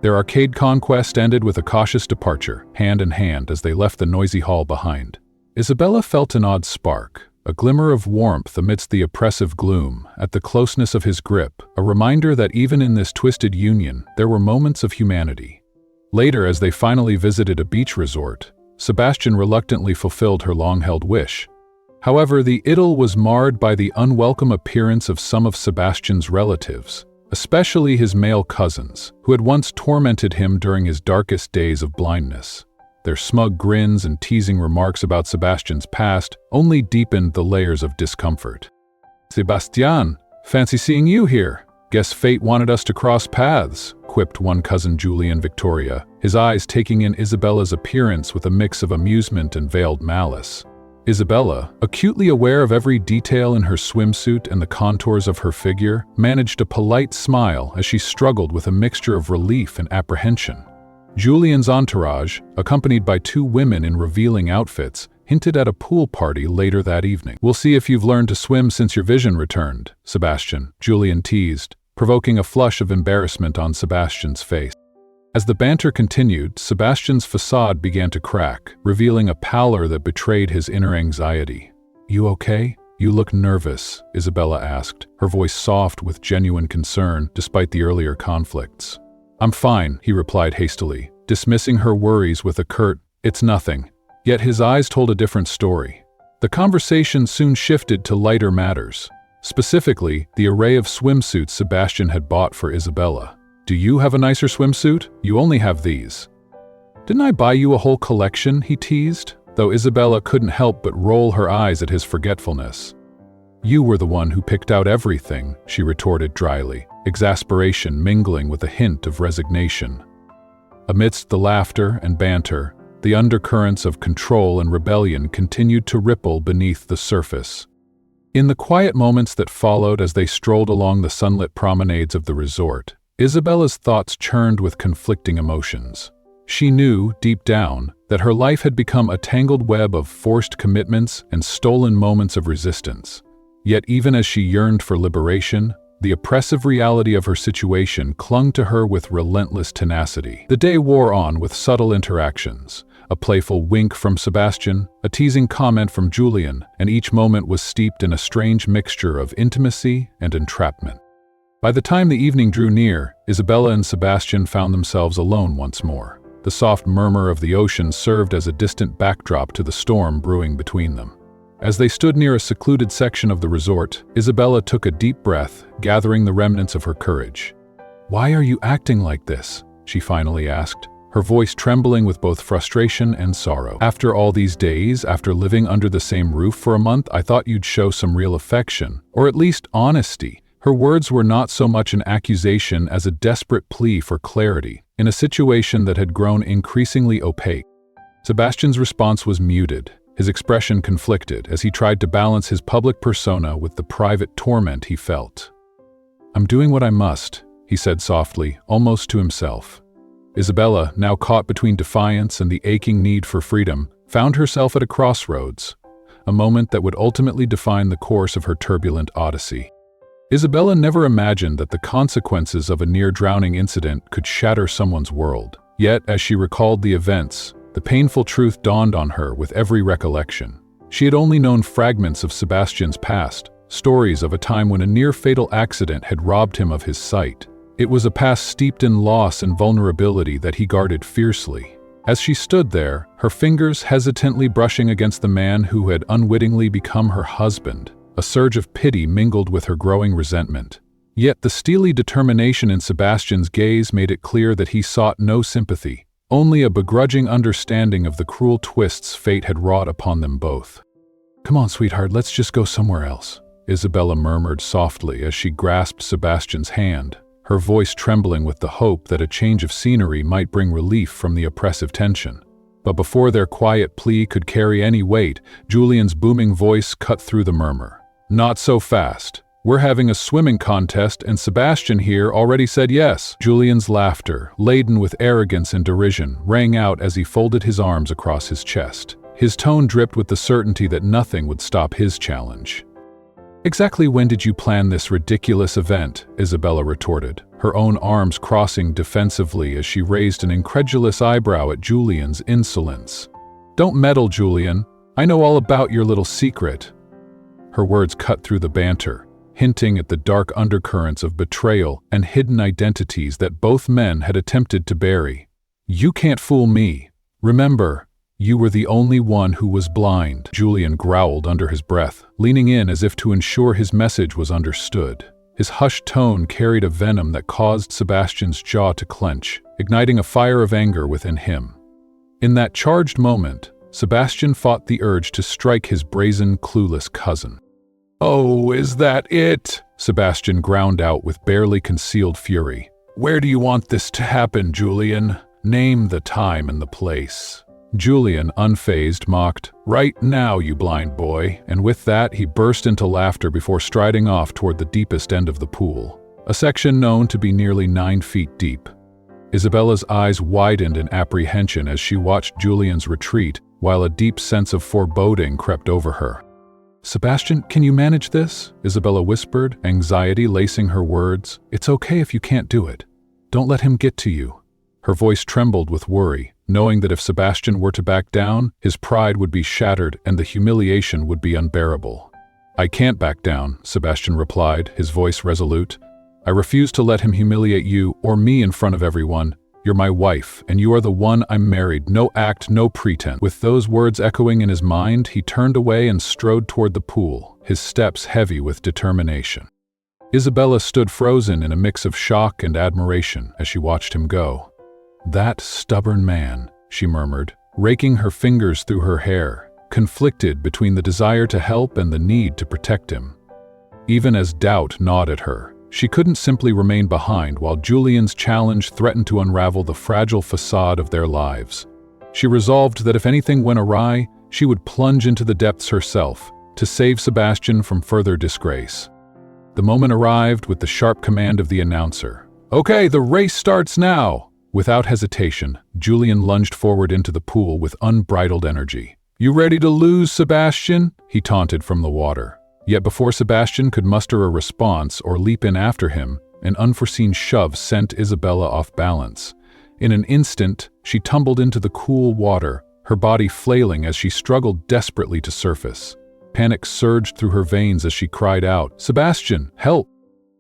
Their arcade conquest ended with a cautious departure, hand in hand as they left the noisy hall behind. Isabella felt an odd spark, a glimmer of warmth amidst the oppressive gloom, at the closeness of his grip, a reminder that even in this twisted union, there were moments of humanity. Later, as they finally visited a beach resort, Sebastian reluctantly fulfilled her long-held wish. However, the idyll was marred by the unwelcome appearance of some of Sebastian's relatives, especially his male cousins, who had once tormented him during his darkest days of blindness. Their smug grins and teasing remarks about Sebastian's past only deepened the layers of discomfort. "Sebastian, fancy seeing you here. Guess fate wanted us to cross paths," quipped one cousin Julian Victoria, his eyes taking in Isabella's appearance with a mix of amusement and veiled malice. Isabella, acutely aware of every detail in her swimsuit and the contours of her figure, managed a polite smile as she struggled with a mixture of relief and apprehension. Julian's entourage, accompanied by 2 women in revealing outfits, hinted at a pool party later that evening. "We'll see if you've learned to swim since your vision returned, Sebastian," Julian teased, provoking a flush of embarrassment on Sebastian's face. As the banter continued, Sebastian's facade began to crack, revealing a pallor that betrayed his inner anxiety. "You okay? You look nervous," Isabella asked, her voice soft with genuine concern despite the earlier conflicts. "I'm fine," he replied hastily, dismissing her worries with a curt, "It's nothing." Yet his eyes told a different story. The conversation soon shifted to lighter matters, specifically the array of swimsuits Sebastian had bought for Isabella. "Do you have a nicer swimsuit? You only have these." "Didn't I buy you a whole collection?" he teased, though Isabella couldn't help but roll her eyes at his forgetfulness. "You were the one who picked out everything," she retorted dryly, exasperation mingling with a hint of resignation. Amidst the laughter and banter, the undercurrents of control and rebellion continued to ripple beneath the surface. In the quiet moments that followed as they strolled along the sunlit promenades of the resort, Isabella's thoughts churned with conflicting emotions. She knew, deep down, that her life had become a tangled web of forced commitments and stolen moments of resistance. Yet even as she yearned for liberation, the oppressive reality of her situation clung to her with relentless tenacity. The day wore on with subtle interactions, a playful wink from Sebastian, a teasing comment from Julian, and each moment was steeped in a strange mixture of intimacy and entrapment. By the time the evening drew near, Isabella and Sebastian found themselves alone once more. The soft murmur of the ocean served as a distant backdrop to the storm brewing between them. As they stood near a secluded section of the resort, Isabella took a deep breath, gathering the remnants of her courage. "Why are you acting like this?" she finally asked, her voice trembling with both frustration and sorrow. "After all these days, after living under the same roof for a month, I thought you'd show some real affection, or at least honesty." Her words were not so much an accusation as a desperate plea for clarity, in a situation that had grown increasingly opaque. Sebastian's response was muted, his expression conflicted as he tried to balance his public persona with the private torment he felt. "I'm doing what I must," he said softly, almost to himself. Isabella, now caught between defiance and the aching need for freedom, found herself at a crossroads, a moment that would ultimately define the course of her turbulent odyssey. Isabella never imagined that the consequences of a near-drowning incident could shatter someone's world. Yet, as she recalled the events, the painful truth dawned on her with every recollection. She had only known fragments of Sebastian's past, stories of a time when a near-fatal accident had robbed him of his sight. It was a past steeped in loss and vulnerability that he guarded fiercely. As she stood there, her fingers hesitantly brushing against the man who had unwittingly become her husband, A surge of pity mingled with her growing resentment. Yet the steely determination in Sebastian's gaze made it clear that he sought no sympathy, only a begrudging understanding of the cruel twists fate had wrought upon them both. "Come on, sweetheart, let's just go somewhere else," Isabella murmured softly as she grasped Sebastian's hand, her voice trembling with the hope that a change of scenery might bring relief from the oppressive tension. But before their quiet plea could carry any weight, Julian's booming voice cut through the murmur. "Not so fast. We're having a swimming contest and Sebastian here already said yes." Julian's laughter, laden with arrogance and derision, rang out as he folded his arms across his chest. His tone dripped with the certainty that nothing would stop his challenge. "Exactly when did you plan this ridiculous event?" Isabella retorted, her own arms crossing defensively as she raised an incredulous eyebrow at Julian's insolence. "Don't meddle, Julian. I know all about your little secret." Her words cut through the banter, hinting at the dark undercurrents of betrayal and hidden identities that both men had attempted to bury. "You can't fool me. Remember, you were the only one who was blind," Julian growled under his breath, leaning in as if to ensure his message was understood. His hushed tone carried a venom that caused Sebastian's jaw to clench, igniting a fire of anger within him. In that charged moment, Sebastian fought the urge to strike his brazen, clueless cousin. "Oh, is that it?" Sebastian ground out with barely concealed fury. "Where do you want this to happen, Julian? Name the time and the place." Julian, unfazed, mocked, "Right now, you blind boy," and with that he burst into laughter before striding off toward the deepest end of the pool, a section known to be nearly 9 feet deep. Isabella's eyes widened in apprehension as she watched Julian's retreat, while a deep sense of foreboding crept over her. "Sebastian, can you manage this?" Isabella whispered, anxiety lacing her words. "It's okay if you can't do it. Don't let him get to you." Her voice trembled with worry, knowing that if Sebastian were to back down, his pride would be shattered and the humiliation would be unbearable. "I can't back down," Sebastian replied, his voice resolute. "I refuse to let him humiliate you or me in front of everyone. You're my wife, and you are the one I'm married. No act, no pretense." With those words echoing in his mind, he turned away and strode toward the pool, his steps heavy with determination. Isabella stood frozen in a mix of shock and admiration as she watched him go. "That stubborn man," she murmured, raking her fingers through her hair, conflicted between the desire to help and the need to protect him. Even as doubt gnawed at her, she couldn't simply remain behind while Julian's challenge threatened to unravel the fragile facade of their lives. She resolved that if anything went awry, she would plunge into the depths herself to save Sebastian from further disgrace. The moment arrived with the sharp command of the announcer. "Okay, the race starts now!" Without hesitation, Julian lunged forward into the pool with unbridled energy. "You ready to lose, Sebastian?" he taunted from the water. Yet before Sebastian could muster a response or leap in after him, an unforeseen shove sent Isabella off balance. In an instant, she tumbled into the cool water, her body flailing as she struggled desperately to surface. Panic surged through her veins as she cried out, "Sebastian, help!"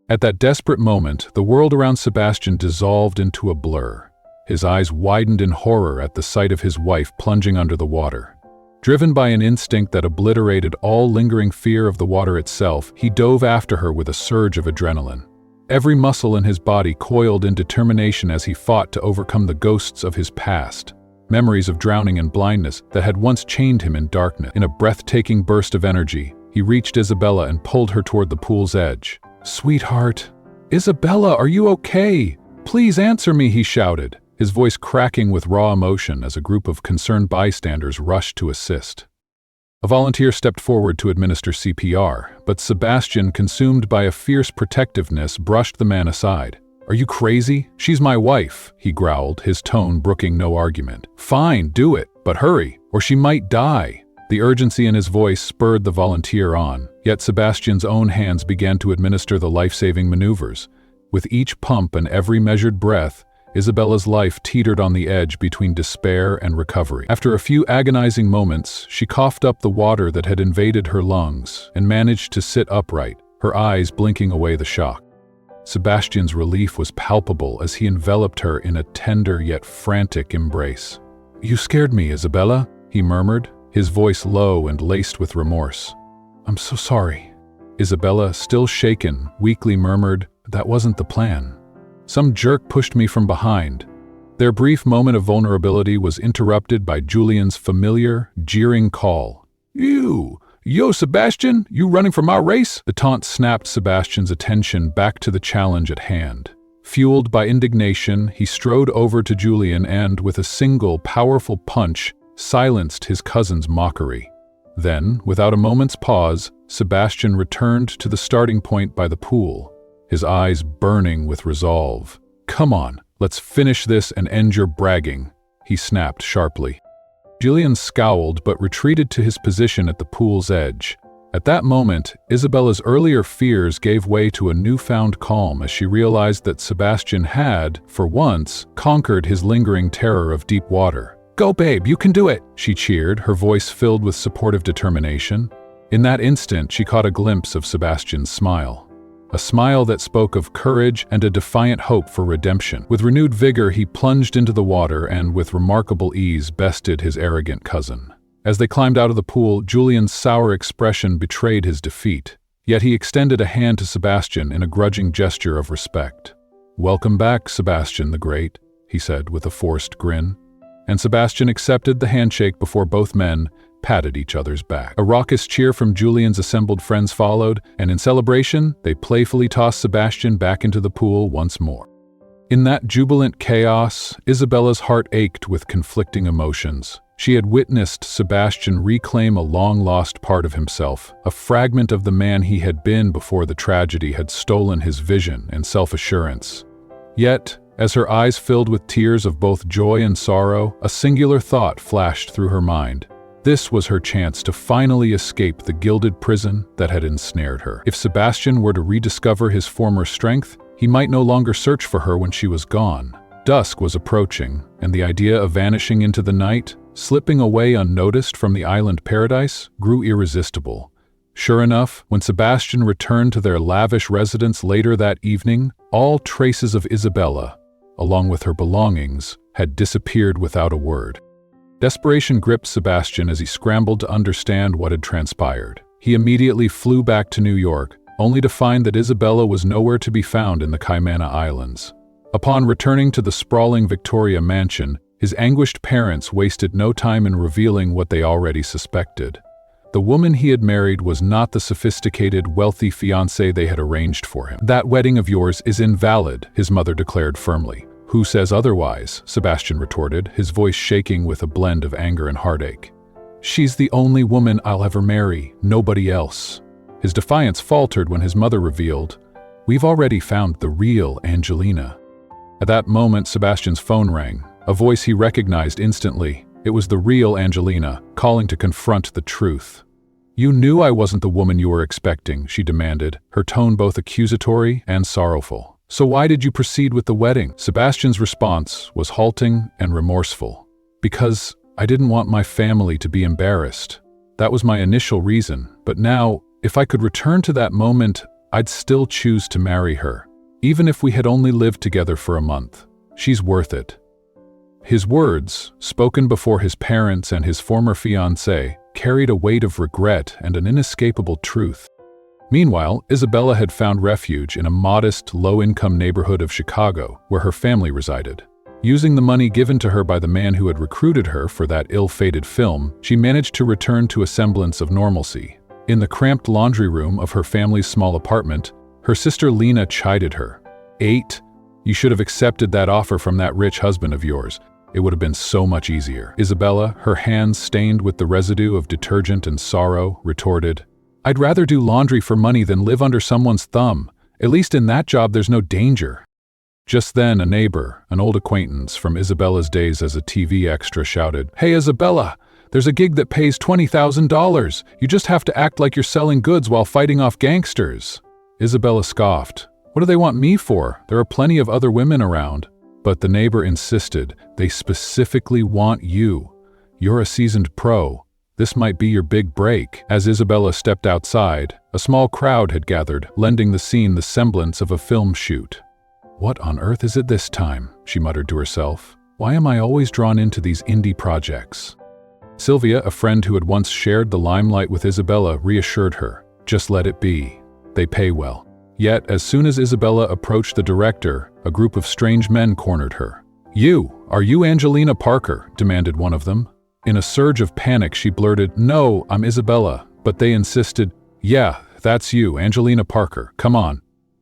At that desperate moment, the world around Sebastian dissolved into a blur. His eyes widened in horror at the sight of his wife plunging under the water. Driven by an instinct that obliterated all lingering fear of the water itself, he dove after her with a surge of adrenaline. Every muscle in his body coiled in determination as he fought to overcome the ghosts of his past, memories of drowning and blindness that had once chained him in darkness. In a breathtaking burst of energy, he reached Isabella and pulled her toward the pool's edge. "Sweetheart, Isabella, are you okay? Please answer me," he shouted, his voice cracking with raw emotion as a group of concerned bystanders rushed to assist. A volunteer stepped forward to administer CPR, but Sebastian, consumed by a fierce protectiveness, brushed the man aside. "Are you crazy? She's my wife," he growled, his tone brooking no argument. "Fine, do it, but hurry, or she might die." The urgency in his voice spurred the volunteer on, yet Sebastian's own hands began to administer the life-saving maneuvers. With each pump and every measured breath, Isabella's life teetered on the edge between despair and recovery. After a few agonizing moments, she coughed up the water that had invaded her lungs and managed to sit upright, her eyes blinking away the shock. Sebastian's relief was palpable as he enveloped her in a tender yet frantic embrace. "You scared me, Isabella," he murmured, his voice low and laced with remorse. "I'm so sorry." Isabella, still shaken, weakly murmured, "That wasn't the plan." Some jerk pushed me from behind. Their brief moment of vulnerability was interrupted by Julian's familiar, jeering call. Yo, Sebastian, you running for my race?" The taunt snapped Sebastian's attention back to the challenge at hand. Fueled by indignation, he strode over to Julian and, with a single, powerful punch, silenced his cousin's mockery. Then, without a moment's pause, Sebastian returned to the starting point by the pool, his eyes burning with resolve. "Come on, let's finish this and end your bragging," he snapped sharply. Julian scowled but retreated to his position at the pool's edge. At that moment, Isabella's earlier fears gave way to a newfound calm as she realized that Sebastian had, for once, conquered his lingering terror of deep water. "Go, babe, you can do it!" she cheered, her voice filled with supportive determination. In that instant, she caught a glimpse of Sebastian's smile. A smile that spoke of courage and a defiant hope for redemption. With renewed vigor, he plunged into the water and, with remarkable ease, bested his arrogant cousin. As they climbed out of the pool, Julian's sour expression betrayed his defeat. Yet he extended a hand to Sebastian in a grudging gesture of respect. "Welcome back, Sebastian the Great," he said with a forced grin. And Sebastian accepted the handshake before both men patted each other's back. A raucous cheer from Julian's assembled friends followed, and in celebration, they playfully tossed Sebastian back into the pool once more. In that jubilant chaos, Isabella's heart ached with conflicting emotions. She had witnessed Sebastian reclaim a long-lost part of himself, a fragment of the man he had been before the tragedy had stolen his vision and self-assurance. Yet, as her eyes filled with tears of both joy and sorrow, a singular thought flashed through her mind. This was her chance to finally escape the gilded prison that had ensnared her. If Sebastian were to rediscover his former strength, he might no longer search for her when she was gone. Dusk was approaching, and the idea of vanishing into the night, slipping away unnoticed from the island paradise, grew irresistible. Sure enough, when Sebastian returned to their lavish residence later that evening, all traces of Isabella, along with her belongings, had disappeared without a word. Desperation gripped Sebastian as he scrambled to understand what had transpired. He immediately flew back to New York, only to find that Isabella was nowhere to be found in the Cayman Islands. Upon returning to the sprawling Victoria mansion, his anguished parents wasted no time in revealing what they already suspected. The woman he had married was not the sophisticated, wealthy fiancée they had arranged for him. "That wedding of yours is invalid," his mother declared firmly. "Who says otherwise?" Sebastian retorted, his voice shaking with a blend of anger and heartache. "She's the only woman I'll ever marry, nobody else." His defiance faltered when his mother revealed, "We've already found the real Angelina." At that moment, Sebastian's phone rang, a voice he recognized instantly. It was the real Angelina, calling to confront the truth. "You knew I wasn't the woman you were expecting," she demanded, her tone both accusatory and sorrowful. "So why did you proceed with the wedding?" Sebastian's response was halting and remorseful. "Because I didn't want my family to be embarrassed. That was my initial reason, but now, if I could return to that moment, I'd still choose to marry her. Even if we had only lived together for a month. She's worth it." His words, spoken before his parents and his former fiancée, carried a weight of regret and an inescapable truth. Meanwhile, Isabella had found refuge in a modest, low-income neighborhood of Chicago, where her family resided. Using the money given to her by the man who had recruited her for that ill-fated film, she managed to return to a semblance of normalcy. In the cramped laundry room of her family's small apartment, her sister Lena chided her. You should have accepted that offer from that rich husband of yours. It would have been so much easier." Isabella, her hands stained with the residue of detergent and sorrow, retorted, "I'd rather do laundry for money than live under someone's thumb. At least in that job there's no danger." Just then, a neighbor, an old acquaintance from Isabella's days as a TV extra, shouted, "Hey Isabella, there's a gig that pays $20,000. You just have to act like you're selling goods while fighting off gangsters." Isabella scoffed. "What do they want me for? There are plenty of other women around." But the neighbor insisted, "They specifically want you. You're a seasoned pro. This might be your big break." As Isabella stepped outside, a small crowd had gathered, lending the scene the semblance of a film shoot. "What on earth is it this time?" she muttered to herself. "Why am I always drawn into these indie projects?" Sylvia, a friend who had once shared the limelight with Isabella, reassured her. "Just let it be. They pay well. Yet, as soon as Isabella approached the director, a group of strange men cornered her. Are you Angelina Parker?" demanded one of them. In a surge of panic, she blurted, "No, I'm Isabella," but they insisted, "Yeah, that's you, Angelina Parker, come on."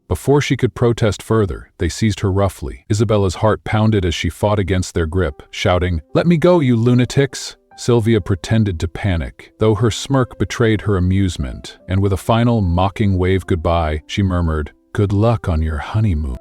Before she could protest further, they seized her roughly. Isabella's heart pounded as she fought against their grip, shouting, "Let me go, you lunatics!" Sylvia pretended to panic, though her smirk betrayed her amusement, and with a final mocking wave goodbye, she murmured, "Good luck on your honeymoon."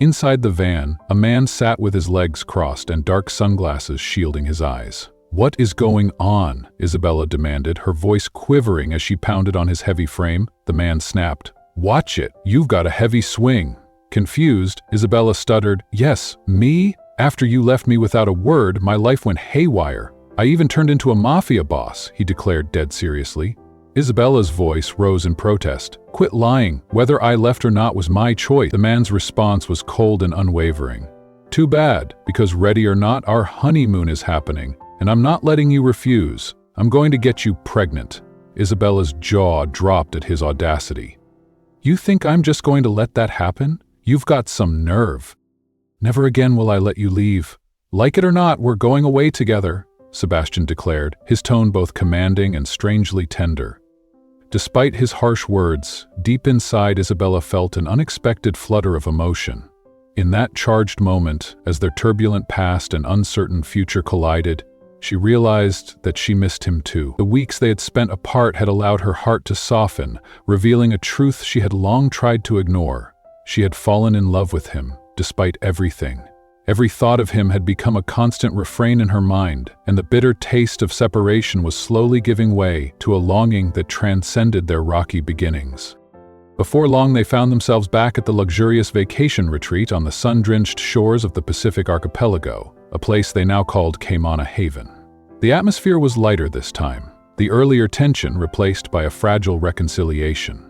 Inside the van, a man sat with his legs crossed and dark sunglasses shielding his eyes. "What is going on?" Isabella demanded, her voice quivering as she pounded on his heavy frame. The man snapped, "Watch it, you've got a heavy swing." Confused, Isabella stuttered, "Yes, me? After you left me without a word, my life went haywire. I even turned into a mafia boss," he declared dead seriously. Isabella's voice rose in protest. "Quit lying. Whether I left or not was my choice." The man's response was cold and unwavering. "Too bad, because ready or not, our honeymoon is happening, and I'm not letting you refuse. I'm going to get you pregnant." Isabella's jaw dropped at his audacity. "You think I'm just going to let that happen? You've got some nerve." "Never again will I let you leave. Like it or not, we're going away together," Sebastian declared, his tone both commanding and strangely tender. Despite his harsh words, deep inside Isabella felt an unexpected flutter of emotion. In that charged moment, as their turbulent past and uncertain future collided, she realized that she missed him too. The weeks they had spent apart had allowed her heart to soften, revealing a truth she had long tried to ignore. She had fallen in love with him, despite everything. Every thought of him had become a constant refrain in her mind, and the bitter taste of separation was slowly giving way to a longing that transcended their rocky beginnings. Before long, they found themselves back at the luxurious vacation retreat on the sun-drenched shores of the Pacific archipelago, a place they now called Kaimana Haven. The atmosphere was lighter this time, the earlier tension replaced by a fragile reconciliation.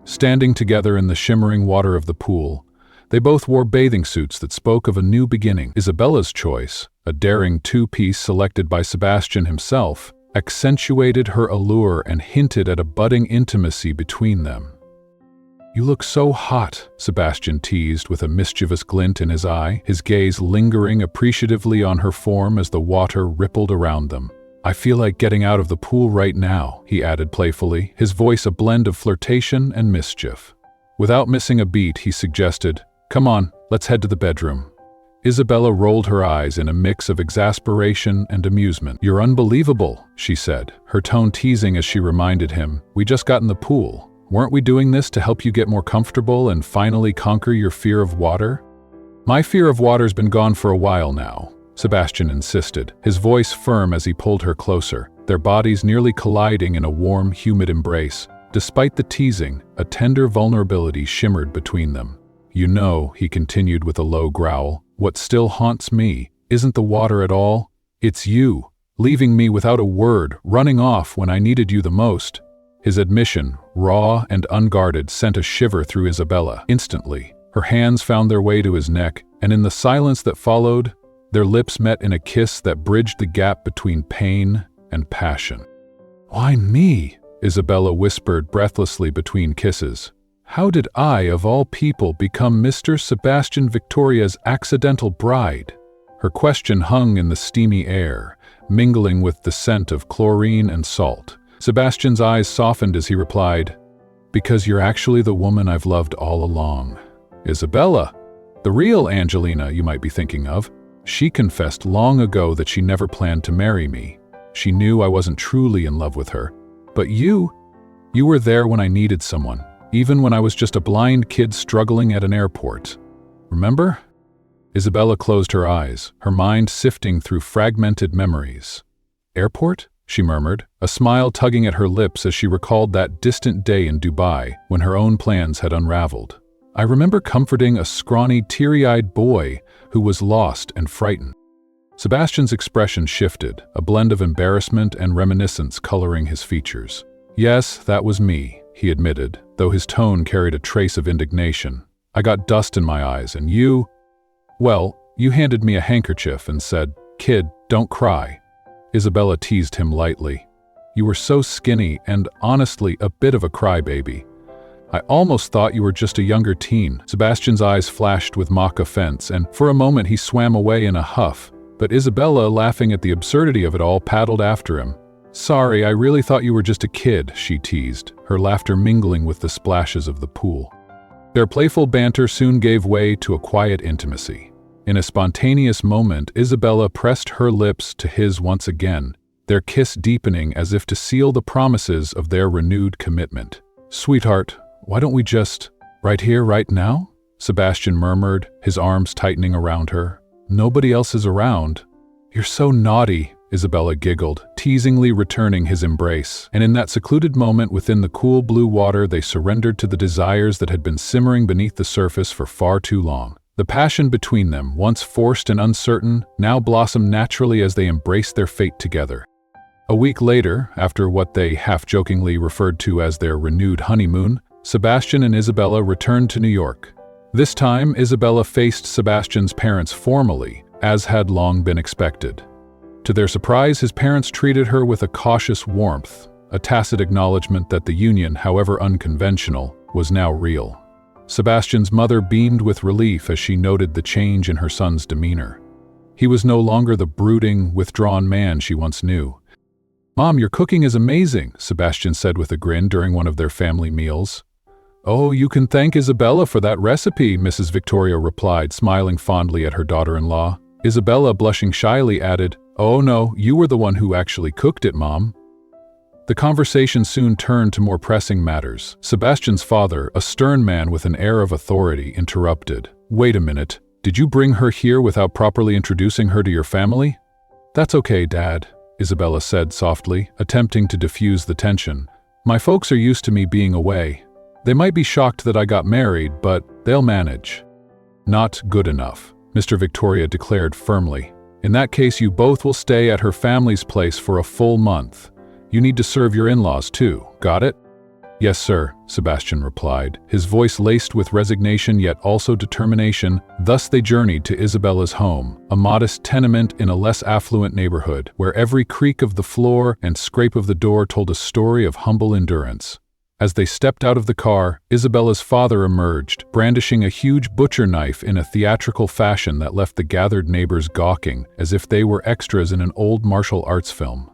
Standing together in the shimmering water of the pool, they both wore bathing suits that spoke of a new beginning. Isabella's choice, a daring two-piece selected by Sebastian himself, accentuated her allure and hinted at a budding intimacy between them. "You look so hot," Sebastian teased with a mischievous glint in his eye, his gaze lingering appreciatively on her form as the water rippled around them. "I feel like getting out of the pool right now," he added playfully, his voice a blend of flirtation and mischief. Without missing a beat, he suggested, "Come on, let's head to the bedroom." Isabella rolled her eyes in a mix of exasperation and amusement. "You're unbelievable," she said, her tone teasing as she reminded him, "We just got in the pool. Weren't we doing this to help you get more comfortable and finally conquer your fear of water?" "My fear of water's been gone for a while now," Sebastian insisted, his voice firm as he pulled her closer, their bodies nearly colliding in a warm, humid embrace. Despite the teasing, a tender vulnerability shimmered between them. "You know," he continued with a low growl, "what still haunts me isn't the water at all. It's you, leaving me without a word, running off when I needed you the most." His admission, raw and unguarded, sent a shiver through Isabella. Instantly, her hands found their way to his neck, and in the silence that followed, their lips met in a kiss that bridged the gap between pain and passion. "Why me?" Isabella whispered breathlessly between kisses. "How did I, of all people, become Mr. Sebastian Victoria's accidental bride?" Her question hung in the steamy air, mingling with the scent of chlorine and salt. Sebastian's eyes softened as he replied, "Because you're actually the woman I've loved all along." "Isabella, the real Angelina you might be thinking of. She confessed long ago that she never planned to marry me. She knew I wasn't truly in love with her. But you were there when I needed someone, even when I was just a blind kid struggling at an airport. Remember?" Isabella closed her eyes, her mind sifting through fragmented memories. "Airport?" she murmured, a smile tugging at her lips as she recalled that distant day in Dubai when her own plans had unraveled. "I remember comforting a scrawny, teary-eyed boy who was lost and frightened." Sebastian's expression shifted, a blend of embarrassment and reminiscence coloring his features. "Yes, that was me," he admitted, though his tone carried a trace of indignation. "I got dust in my eyes, and well, you handed me a handkerchief and said, 'Kid, don't cry.'" Isabella teased him lightly. "You were so skinny and, honestly, a bit of a crybaby. I almost thought you were just a younger teen." Sebastian's eyes flashed with mock offense, and for a moment he swam away in a huff. But Isabella, laughing at the absurdity of it all, paddled after him. "Sorry, I really thought you were just a kid," she teased, her laughter mingling with the splashes of the pool. Their playful banter soon gave way to a quiet intimacy. In a spontaneous moment, Isabella pressed her lips to his once again, their kiss deepening as if to seal the promises of their renewed commitment. "Sweetheart, why don't we just, right here, right now?" Sebastian murmured, his arms tightening around her. "Nobody else is around." "You're so naughty," Isabella giggled, teasingly returning his embrace, and in that secluded moment within the cool blue water they surrendered to the desires that had been simmering beneath the surface for far too long. The passion between them, once forced and uncertain, now blossomed naturally as they embraced their fate together. A week later, after what they half-jokingly referred to as their renewed honeymoon, Sebastian and Isabella returned to New York. This time, Isabella faced Sebastian's parents formally, as had long been expected. To their surprise, his parents treated her with a cautious warmth, a tacit acknowledgement that the union, however unconventional, was now real. Sebastian's mother beamed with relief as she noted the change in her son's demeanor. He was no longer the brooding, withdrawn man she once knew. "Mom, your cooking is amazing," Sebastian said with a grin during one of their family meals. "Oh, you can thank Isabella for that recipe," Mrs. Victoria replied, smiling fondly at her daughter-in-law. Isabella, blushing shyly, added, "Oh no, you were the one who actually cooked it, Mom." The conversation soon turned to more pressing matters. Sebastian's father, a stern man with an air of authority, interrupted. "Wait a minute. Did you bring her here without properly introducing her to your family?" "That's okay, Dad," Isabella said softly, attempting to diffuse the tension. "My folks are used to me being away. They might be shocked that I got married, but they'll manage." "Not good enough," Mr. Victoria declared firmly. "In that case, you both will stay at her family's place for a full month. You need to serve your in-laws too, got it?" "Yes, sir," Sebastian replied, his voice laced with resignation yet also determination. Thus they journeyed to Isabella's home, a modest tenement in a less affluent neighborhood, where every creak of the floor and scrape of the door told a story of humble endurance. As they stepped out of the car, Isabella's father emerged, brandishing a huge butcher knife in a theatrical fashion that left the gathered neighbors gawking, as if they were extras in an old martial arts film.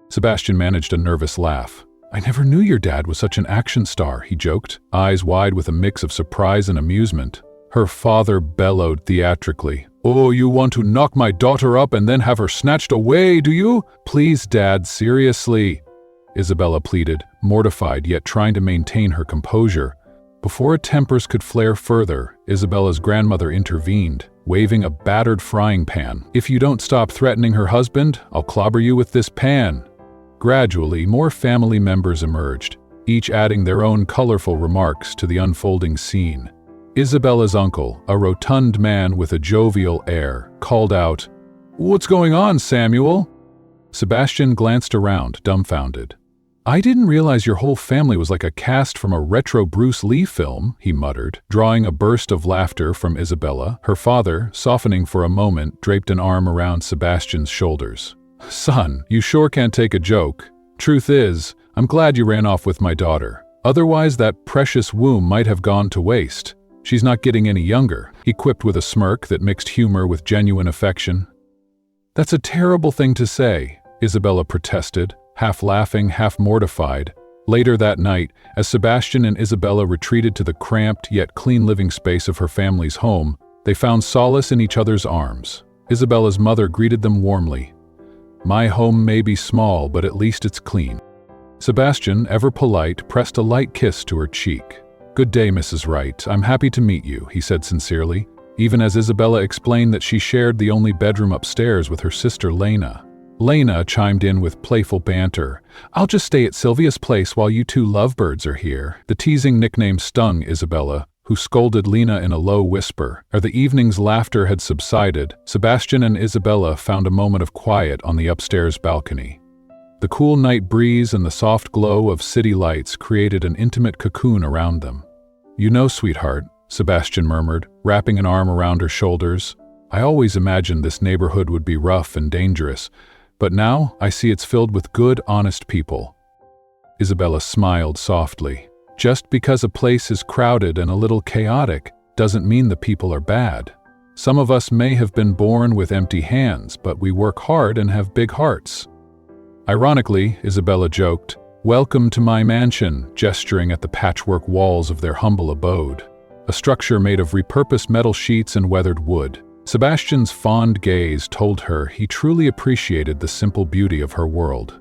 Sebastian managed a nervous laugh. "I never knew your dad was such an action star," he joked, eyes wide with a mix of surprise and amusement. Her father bellowed theatrically. "Oh, you want to knock my daughter up and then have her snatched away, do you? Please, Dad, seriously," Isabella pleaded, mortified yet trying to maintain her composure. Before her tempers could flare further, Isabella's grandmother intervened, waving a battered frying pan. "If you don't stop threatening her husband, I'll clobber you with this pan." Gradually, more family members emerged, each adding their own colorful remarks to the unfolding scene. Isabella's uncle, a rotund man with a jovial air, called out, "What's going on, Samuel?" Sebastian glanced around, dumbfounded. "I didn't realize your whole family was like a cast from a retro Bruce Lee film," he muttered, drawing a burst of laughter from Isabella. Her father, softening for a moment, draped an arm around Sebastian's shoulders. "Son, you sure can't take a joke. Truth is, I'm glad you ran off with my daughter. Otherwise, that precious womb might have gone to waste. She's not getting any younger," he quipped with a smirk that mixed humor with genuine affection. "That's a terrible thing to say," Isabella protested, half laughing, half mortified. Later that night, as Sebastian and Isabella retreated to the cramped yet clean living space of her family's home, they found solace in each other's arms. Isabella's mother greeted them warmly. "My home may be small, but at least it's clean." Sebastian, ever polite, pressed a light kiss to her cheek. "Good day, Mrs. Wright. I'm happy to meet you," he said sincerely, even as Isabella explained that she shared the only bedroom upstairs with her sister Lena. Lena chimed in with playful banter. "I'll just stay at Sylvia's place while you two lovebirds are here." The teasing nickname stung Isabella, who scolded Lena in a low whisper. As the evening's laughter had subsided, Sebastian and Isabella found a moment of quiet on the upstairs balcony. The cool night breeze and the soft glow of city lights created an intimate cocoon around them. "You know, sweetheart," Sebastian murmured, wrapping an arm around her shoulders, "I always imagined this neighborhood would be rough and dangerous, but now I see it's filled with good, honest people." Isabella smiled softly. Just because a place is crowded and a little chaotic doesn't mean the people are bad. Some of us may have been born with empty hands, but we work hard and have big hearts. Ironically, Isabella joked, "Welcome to my mansion," gesturing at the patchwork walls of their humble abode. A structure made of repurposed metal sheets and weathered wood. Sebastian's fond gaze told her he truly appreciated the simple beauty of her world.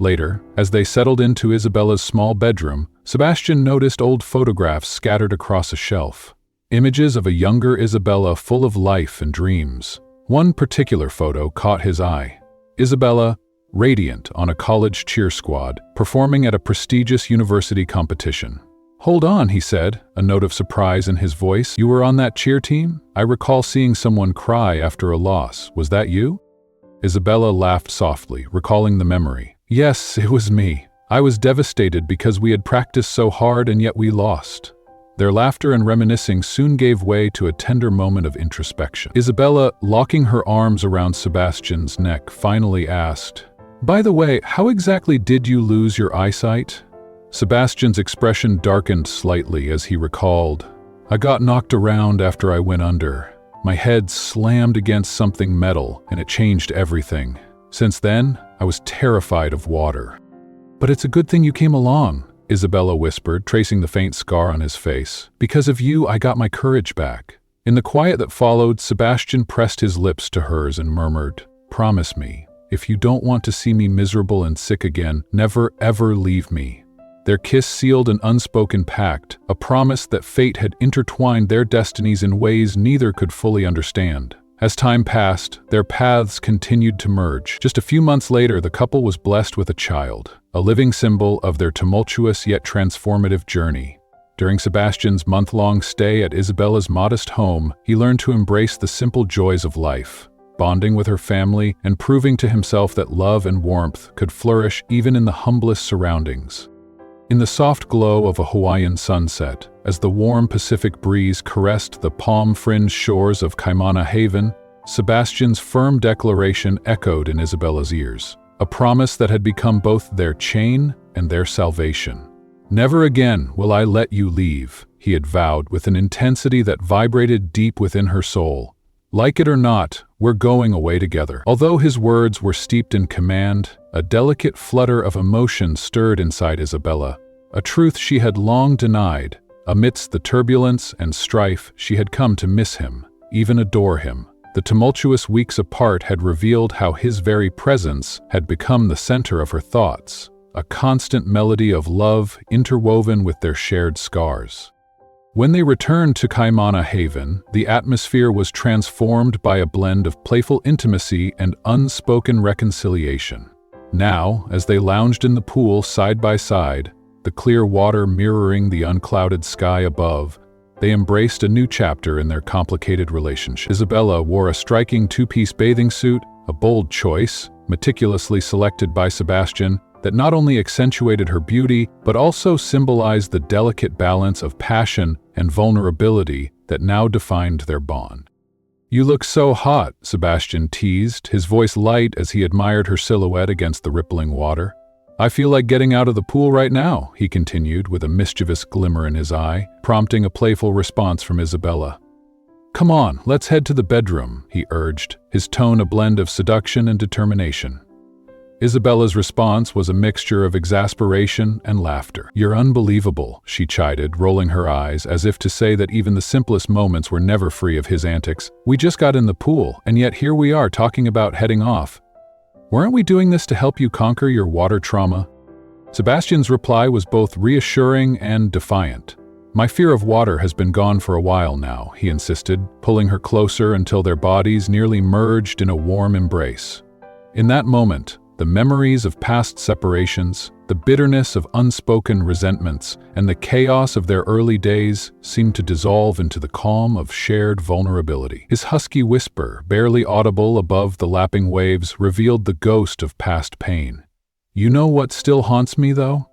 Later, as they settled into Isabella's small bedroom, Sebastian noticed old photographs scattered across a shelf. Images of a younger Isabella full of life and dreams. One particular photo caught his eye. Isabella, radiant on a college cheer squad, performing at a prestigious university competition. "Hold on," he said, a note of surprise in his voice. "You were on that cheer team? I recall seeing someone cry after a loss. Was that you?" Isabella laughed softly, recalling the memory. "Yes, it was me. I was devastated because we had practiced so hard and yet we lost." Their laughter and reminiscing soon gave way to a tender moment of introspection. Isabella, locking her arms around Sebastian's neck, finally asked, "By the way, how exactly did you lose your eyesight?" Sebastian's expression darkened slightly as he recalled, "I got knocked around after I went under. My head slammed against something metal, and it changed everything. Since then, I was terrified of water." "But it's a good thing you came along," Isabella whispered, tracing the faint scar on his face. "Because of you, I got my courage back." In the quiet that followed, Sebastian pressed his lips to hers and murmured, "Promise me, if you don't want to see me miserable and sick again, never ever leave me." Their kiss sealed an unspoken pact, a promise that fate had intertwined their destinies in ways neither could fully understand. As time passed, their paths continued to merge. Just a few months later, the couple was blessed with a child, a living symbol of their tumultuous yet transformative journey. During Sebastian's month-long stay at Isabella's modest home, he learned to embrace the simple joys of life, bonding with her family and proving to himself that love and warmth could flourish even in the humblest surroundings. In the soft glow of a Hawaiian sunset, as the warm Pacific breeze caressed the palm-fringed shores of Kaimana Haven, Sebastian's firm declaration echoed in Isabella's ears, a promise that had become both their chain and their salvation. "Never again will I let you leave," he had vowed with an intensity that vibrated deep within her soul. "Like it or not, we're going away together." Although his words were steeped in command, a delicate flutter of emotion stirred inside Isabella, a truth she had long denied. Amidst the turbulence and strife, she had come to miss him, even adore him. The tumultuous weeks apart had revealed how his very presence had become the center of her thoughts, a constant melody of love interwoven with their shared scars. When they returned to Kaimana Haven, the atmosphere was transformed by a blend of playful intimacy and unspoken reconciliation. Now, as they lounged in the pool side by side, the clear water mirroring the unclouded sky above, they embraced a new chapter in their complicated relationship. Isabella wore a striking two-piece bathing suit, a bold choice, meticulously selected by Sebastian, that not only accentuated her beauty, but also symbolized the delicate balance of passion and vulnerability that now defined their bond. "You look so hot," Sebastian teased, his voice light as he admired her silhouette against the rippling water. "I feel like getting out of the pool right now," he continued with a mischievous glimmer in his eye, prompting a playful response from Isabella. "Come on, let's head to the bedroom," he urged, his tone a blend of seduction and determination. Isabella's response was a mixture of exasperation and laughter. "You're unbelievable," she chided, rolling her eyes as if to say that even the simplest moments were never free of his antics. "We just got in the pool, and yet here we are talking about heading off. Weren't we doing this to help you conquer your water trauma?" Sebastian's reply was both reassuring and defiant. "My fear of water has been gone for a while now," he insisted, pulling her closer until their bodies nearly merged in a warm embrace. In that moment, the memories of past separations, the bitterness of unspoken resentments, and the chaos of their early days seemed to dissolve into the calm of shared vulnerability. His husky whisper, barely audible above the lapping waves, revealed the ghost of past pain. "You know what still haunts me, though?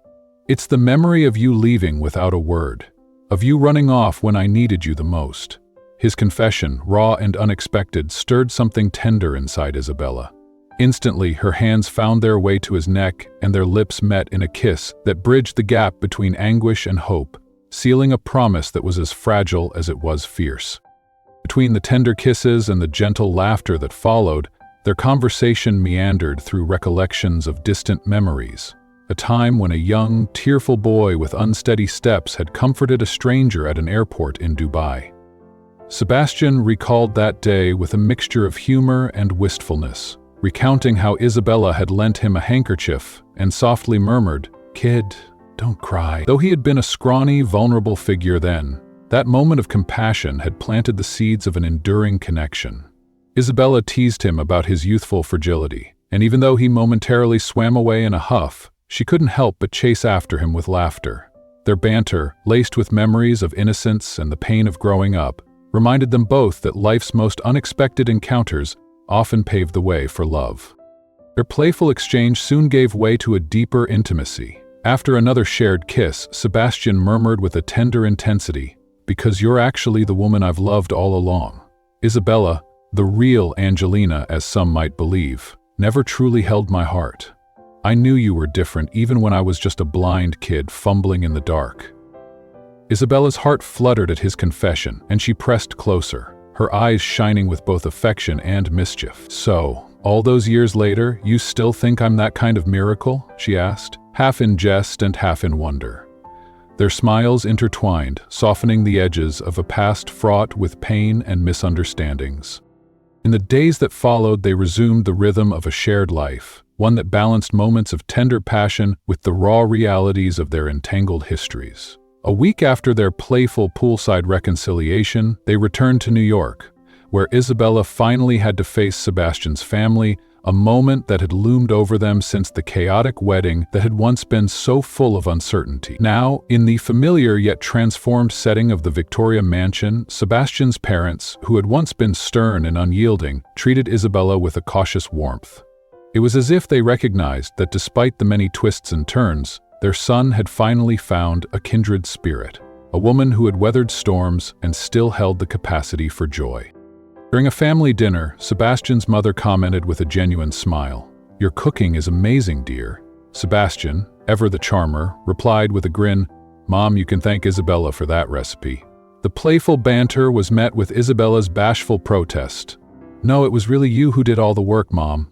It's the memory of you leaving without a word, of you running off when I needed you the most." His confession, raw and unexpected, stirred something tender inside Isabella. Instantly, her hands found their way to his neck, and their lips met in a kiss that bridged the gap between anguish and hope, sealing a promise that was as fragile as it was fierce. Between the tender kisses and the gentle laughter that followed, their conversation meandered through recollections of distant memories, a time when a young, tearful boy with unsteady steps had comforted a stranger at an airport in Dubai. Sebastian recalled that day with a mixture of humor and wistfulness, recounting how Isabella had lent him a handkerchief and softly murmured, "Kid, don't cry." Though he had been a scrawny, vulnerable figure then, that moment of compassion had planted the seeds of an enduring connection. Isabella teased him about his youthful fragility, and even though he momentarily swam away in a huff, she couldn't help but chase after him with laughter. Their banter, laced with memories of innocence and the pain of growing up, reminded them both that life's most unexpected encounters often pave the way for love. Their playful exchange soon gave way to a deeper intimacy. After another shared kiss, Sebastian murmured with a tender intensity, "Because you're actually the woman I've loved all along." Isabella, the real Angelina as some might believe, never truly held my heart. I knew you were different even when I was just a blind kid fumbling in the dark. Isabella's heart fluttered at his confession, and she pressed closer, her eyes shining with both affection and mischief. "So, all those years later, you still think I'm that kind of miracle?" she asked, half in jest and half in wonder. Their smiles intertwined, softening the edges of a past fraught with pain and misunderstandings. In the days that followed, they resumed the rhythm of a shared life, one that balanced moments of tender passion with the raw realities of their entangled histories. A week after their playful poolside reconciliation, they returned to New York, where Isabella finally had to face Sebastian's family, a moment that had loomed over them since the chaotic wedding that had once been so full of uncertainty. Now, in the familiar yet transformed setting of the Victoria mansion, Sebastian's parents, who had once been stern and unyielding, treated Isabella with a cautious warmth. It was as if they recognized that despite the many twists and turns, their son had finally found a kindred spirit, a woman who had weathered storms and still held the capacity for joy. During a family dinner, Sebastian's mother commented with a genuine smile, "Your cooking is amazing, dear." Sebastian, ever the charmer, replied with a grin, "Mom, you can thank Isabella for that recipe." The playful banter was met with Isabella's bashful protest. "No, it was really you who did all the work, Mom."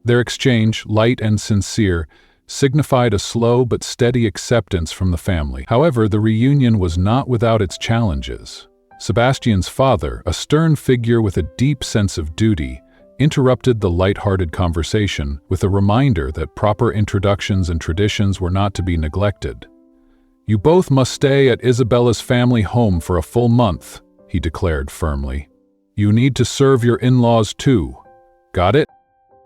Their exchange, light and sincere, signified a slow but steady acceptance from the family. However, the reunion was not without its challenges. Sebastian's father, a stern figure with a deep sense of duty, interrupted the light-hearted conversation with a reminder that proper introductions and traditions were not to be neglected. "You both must stay at Isabella's family home for a full month," he declared firmly. "You need to serve your in-laws too. Got it?"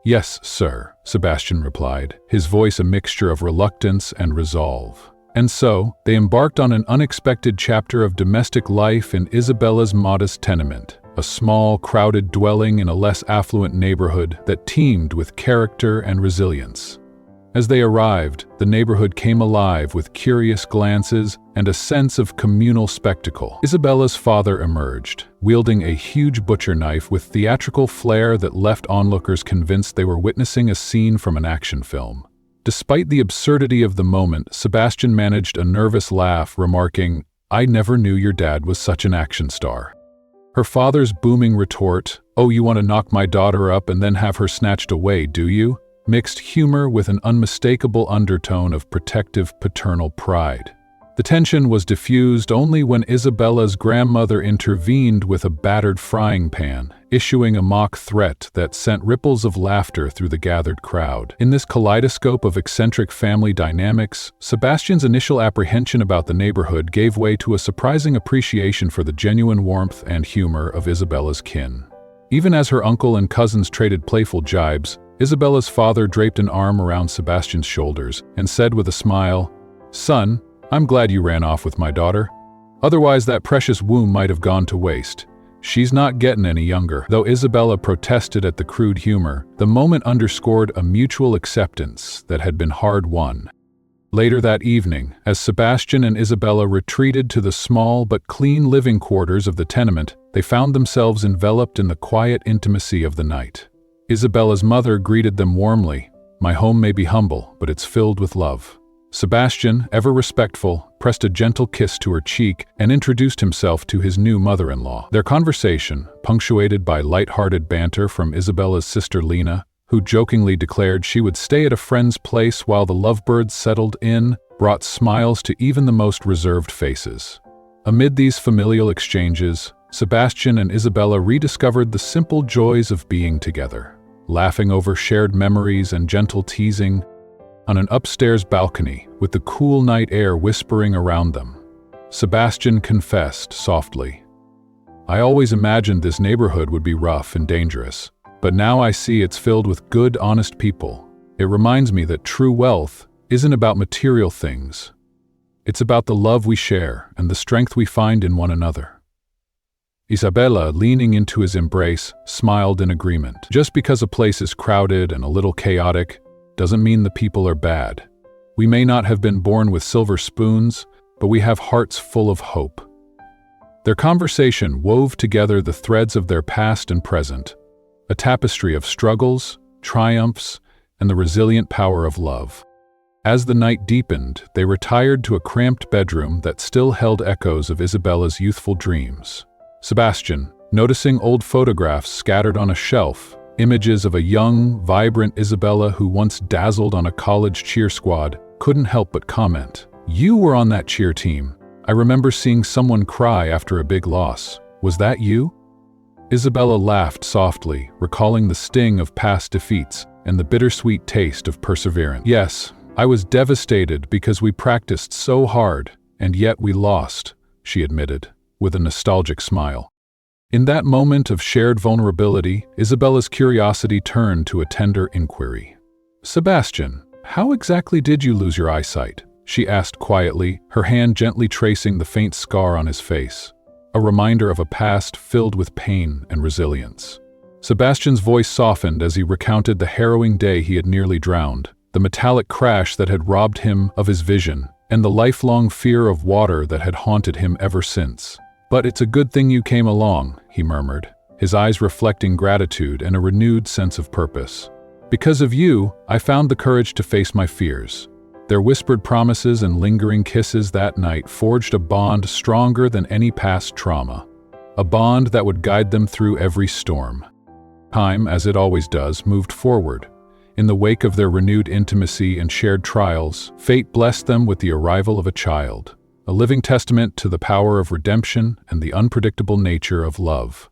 "Yes, sir," Sebastian replied, his voice a mixture of reluctance and resolve. And so, they embarked on an unexpected chapter of domestic life in Isabella's modest tenement, a small, crowded dwelling in a less affluent neighborhood that teemed with character and resilience. As they arrived, the neighborhood came alive with curious glances and a sense of communal spectacle. Isabella's father emerged, wielding a huge butcher knife with theatrical flair that left onlookers convinced they were witnessing a scene from an action film. Despite the absurdity of the moment, Sebastian managed a nervous laugh, remarking, "I never knew your dad was such an action star." Her father's booming retort, "Oh, you want to knock my daughter up and then have her snatched away, do you?" mixed humor with an unmistakable undertone of protective paternal pride. The tension was diffused only when Isabella's grandmother intervened with a battered frying pan, issuing a mock threat that sent ripples of laughter through the gathered crowd. In this kaleidoscope of eccentric family dynamics, Sebastian's initial apprehension about the neighborhood gave way to a surprising appreciation for the genuine warmth and humor of Isabella's kin. Even as her uncle and cousins traded playful jibes, Isabella's father draped an arm around Sebastian's shoulders and said with a smile, "Son, I'm glad you ran off with my daughter. Otherwise, that precious womb might have gone to waste. She's not getting any younger." Though Isabella protested at the crude humor, the moment underscored a mutual acceptance that had been hard-won. Later that evening, as Sebastian and Isabella retreated to the small but clean living quarters of the tenement, they found themselves enveloped in the quiet intimacy of the night. Isabella's mother greeted them warmly. "My home may be humble, but it's filled with love." Sebastian, ever respectful, pressed a gentle kiss to her cheek and introduced himself to his new mother-in-law. Their conversation, punctuated by light-hearted banter from Isabella's sister Lena, who jokingly declared she would stay at a friend's place while the lovebirds settled in, brought smiles to even the most reserved faces. Amid these familial exchanges, Sebastian and Isabella rediscovered the simple joys of being together, laughing over shared memories and gentle teasing on an upstairs balcony with the cool night air whispering around them. Sebastian confessed softly, "I always imagined this neighborhood would be rough and dangerous, but now I see it's filled with good, honest people. It reminds me that true wealth isn't about material things. It's about the love we share and the strength we find in one another." Isabella, leaning into his embrace, smiled in agreement. Just because a place is crowded and a little chaotic doesn't mean the people are bad. We may not have been born with silver spoons, but we have hearts full of hope. Their conversation wove together the threads of their past and present, a tapestry of struggles, triumphs, and the resilient power of love. As the night deepened, they retired to a cramped bedroom that still held echoes of Isabella's youthful dreams. Sebastian, noticing old photographs scattered on a shelf, images of a young, vibrant Isabella who once dazzled on a college cheer squad, couldn't help but comment, "You were on that cheer team. I remember seeing someone cry after a big loss. Was that you?" Isabella laughed softly, recalling the sting of past defeats and the bittersweet taste of perseverance. "Yes, I was devastated because we practiced so hard, and yet we lost," she admitted, with a nostalgic smile. In that moment of shared vulnerability, Isabella's curiosity turned to a tender inquiry. "Sebastian, how exactly did you lose your eyesight?" she asked quietly, her hand gently tracing the faint scar on his face, a reminder of a past filled with pain and resilience. Sebastian's voice softened as he recounted the harrowing day he had nearly drowned, the metallic crash that had robbed him of his vision, and the lifelong fear of water that had haunted him ever since. "But it's a good thing you came along," he murmured, his eyes reflecting gratitude and a renewed sense of purpose. "Because of you, I found the courage to face my fears." Their whispered promises and lingering kisses that night forged a bond stronger than any past trauma, a bond that would guide them through every storm. Time, as it always does, moved forward. In the wake of their renewed intimacy and shared trials, fate blessed them with the arrival of a child, a living testament to the power of redemption and the unpredictable nature of love.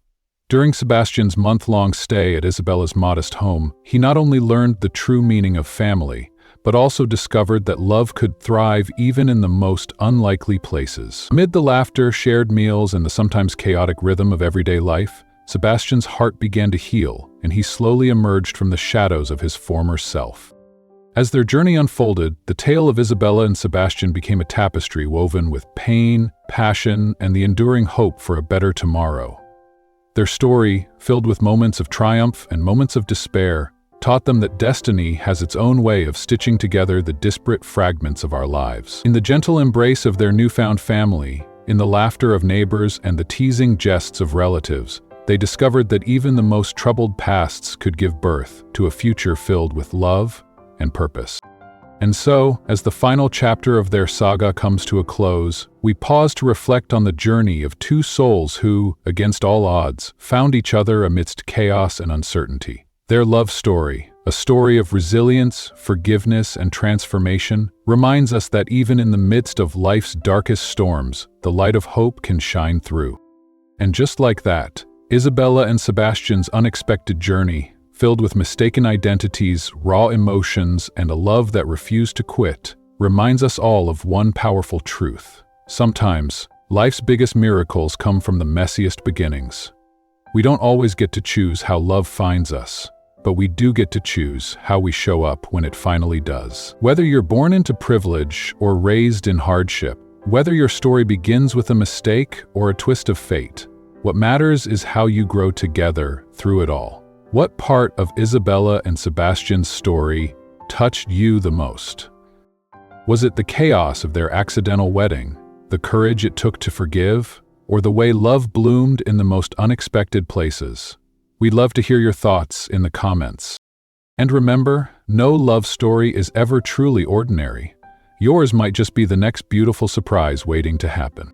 During Sebastian's month-long stay at Isabella's modest home, he not only learned the true meaning of family, but also discovered that love could thrive even in the most unlikely places. Amid the laughter, shared meals, and the sometimes chaotic rhythm of everyday life, Sebastian's heart began to heal, and he slowly emerged from the shadows of his former self. As their journey unfolded, the tale of Isabella and Sebastian became a tapestry woven with pain, passion, and the enduring hope for a better tomorrow. Their story, filled with moments of triumph and moments of despair, taught them that destiny has its own way of stitching together the disparate fragments of our lives. In the gentle embrace of their newfound family, in the laughter of neighbors and the teasing jests of relatives, they discovered that even the most troubled pasts could give birth to a future filled with love and purpose. And so, as the final chapter of their saga comes to a close, we pause to reflect on the journey of two souls who, against all odds, found each other amidst chaos and uncertainty. Their love story, a story of resilience, forgiveness, and transformation, reminds us that even in the midst of life's darkest storms, the light of hope can shine through. And just like that, Isabella and Sebastian's unexpected journey, filled with mistaken identities, raw emotions, and a love that refused to quit, reminds us all of one powerful truth. Sometimes, life's biggest miracles come from the messiest beginnings. We don't always get to choose how love finds us, but we do get to choose how we show up when it finally does. Whether you're born into privilege or raised in hardship, whether your story begins with a mistake or a twist of fate, what matters is how you grow together through it all. What part of Isabella and Sebastian's story touched you the most? Was it the chaos of their accidental wedding, the courage it took to forgive, or the way love bloomed in the most unexpected places? We'd love to hear your thoughts in the comments. And remember, no love story is ever truly ordinary. Yours might just be the next beautiful surprise waiting to happen.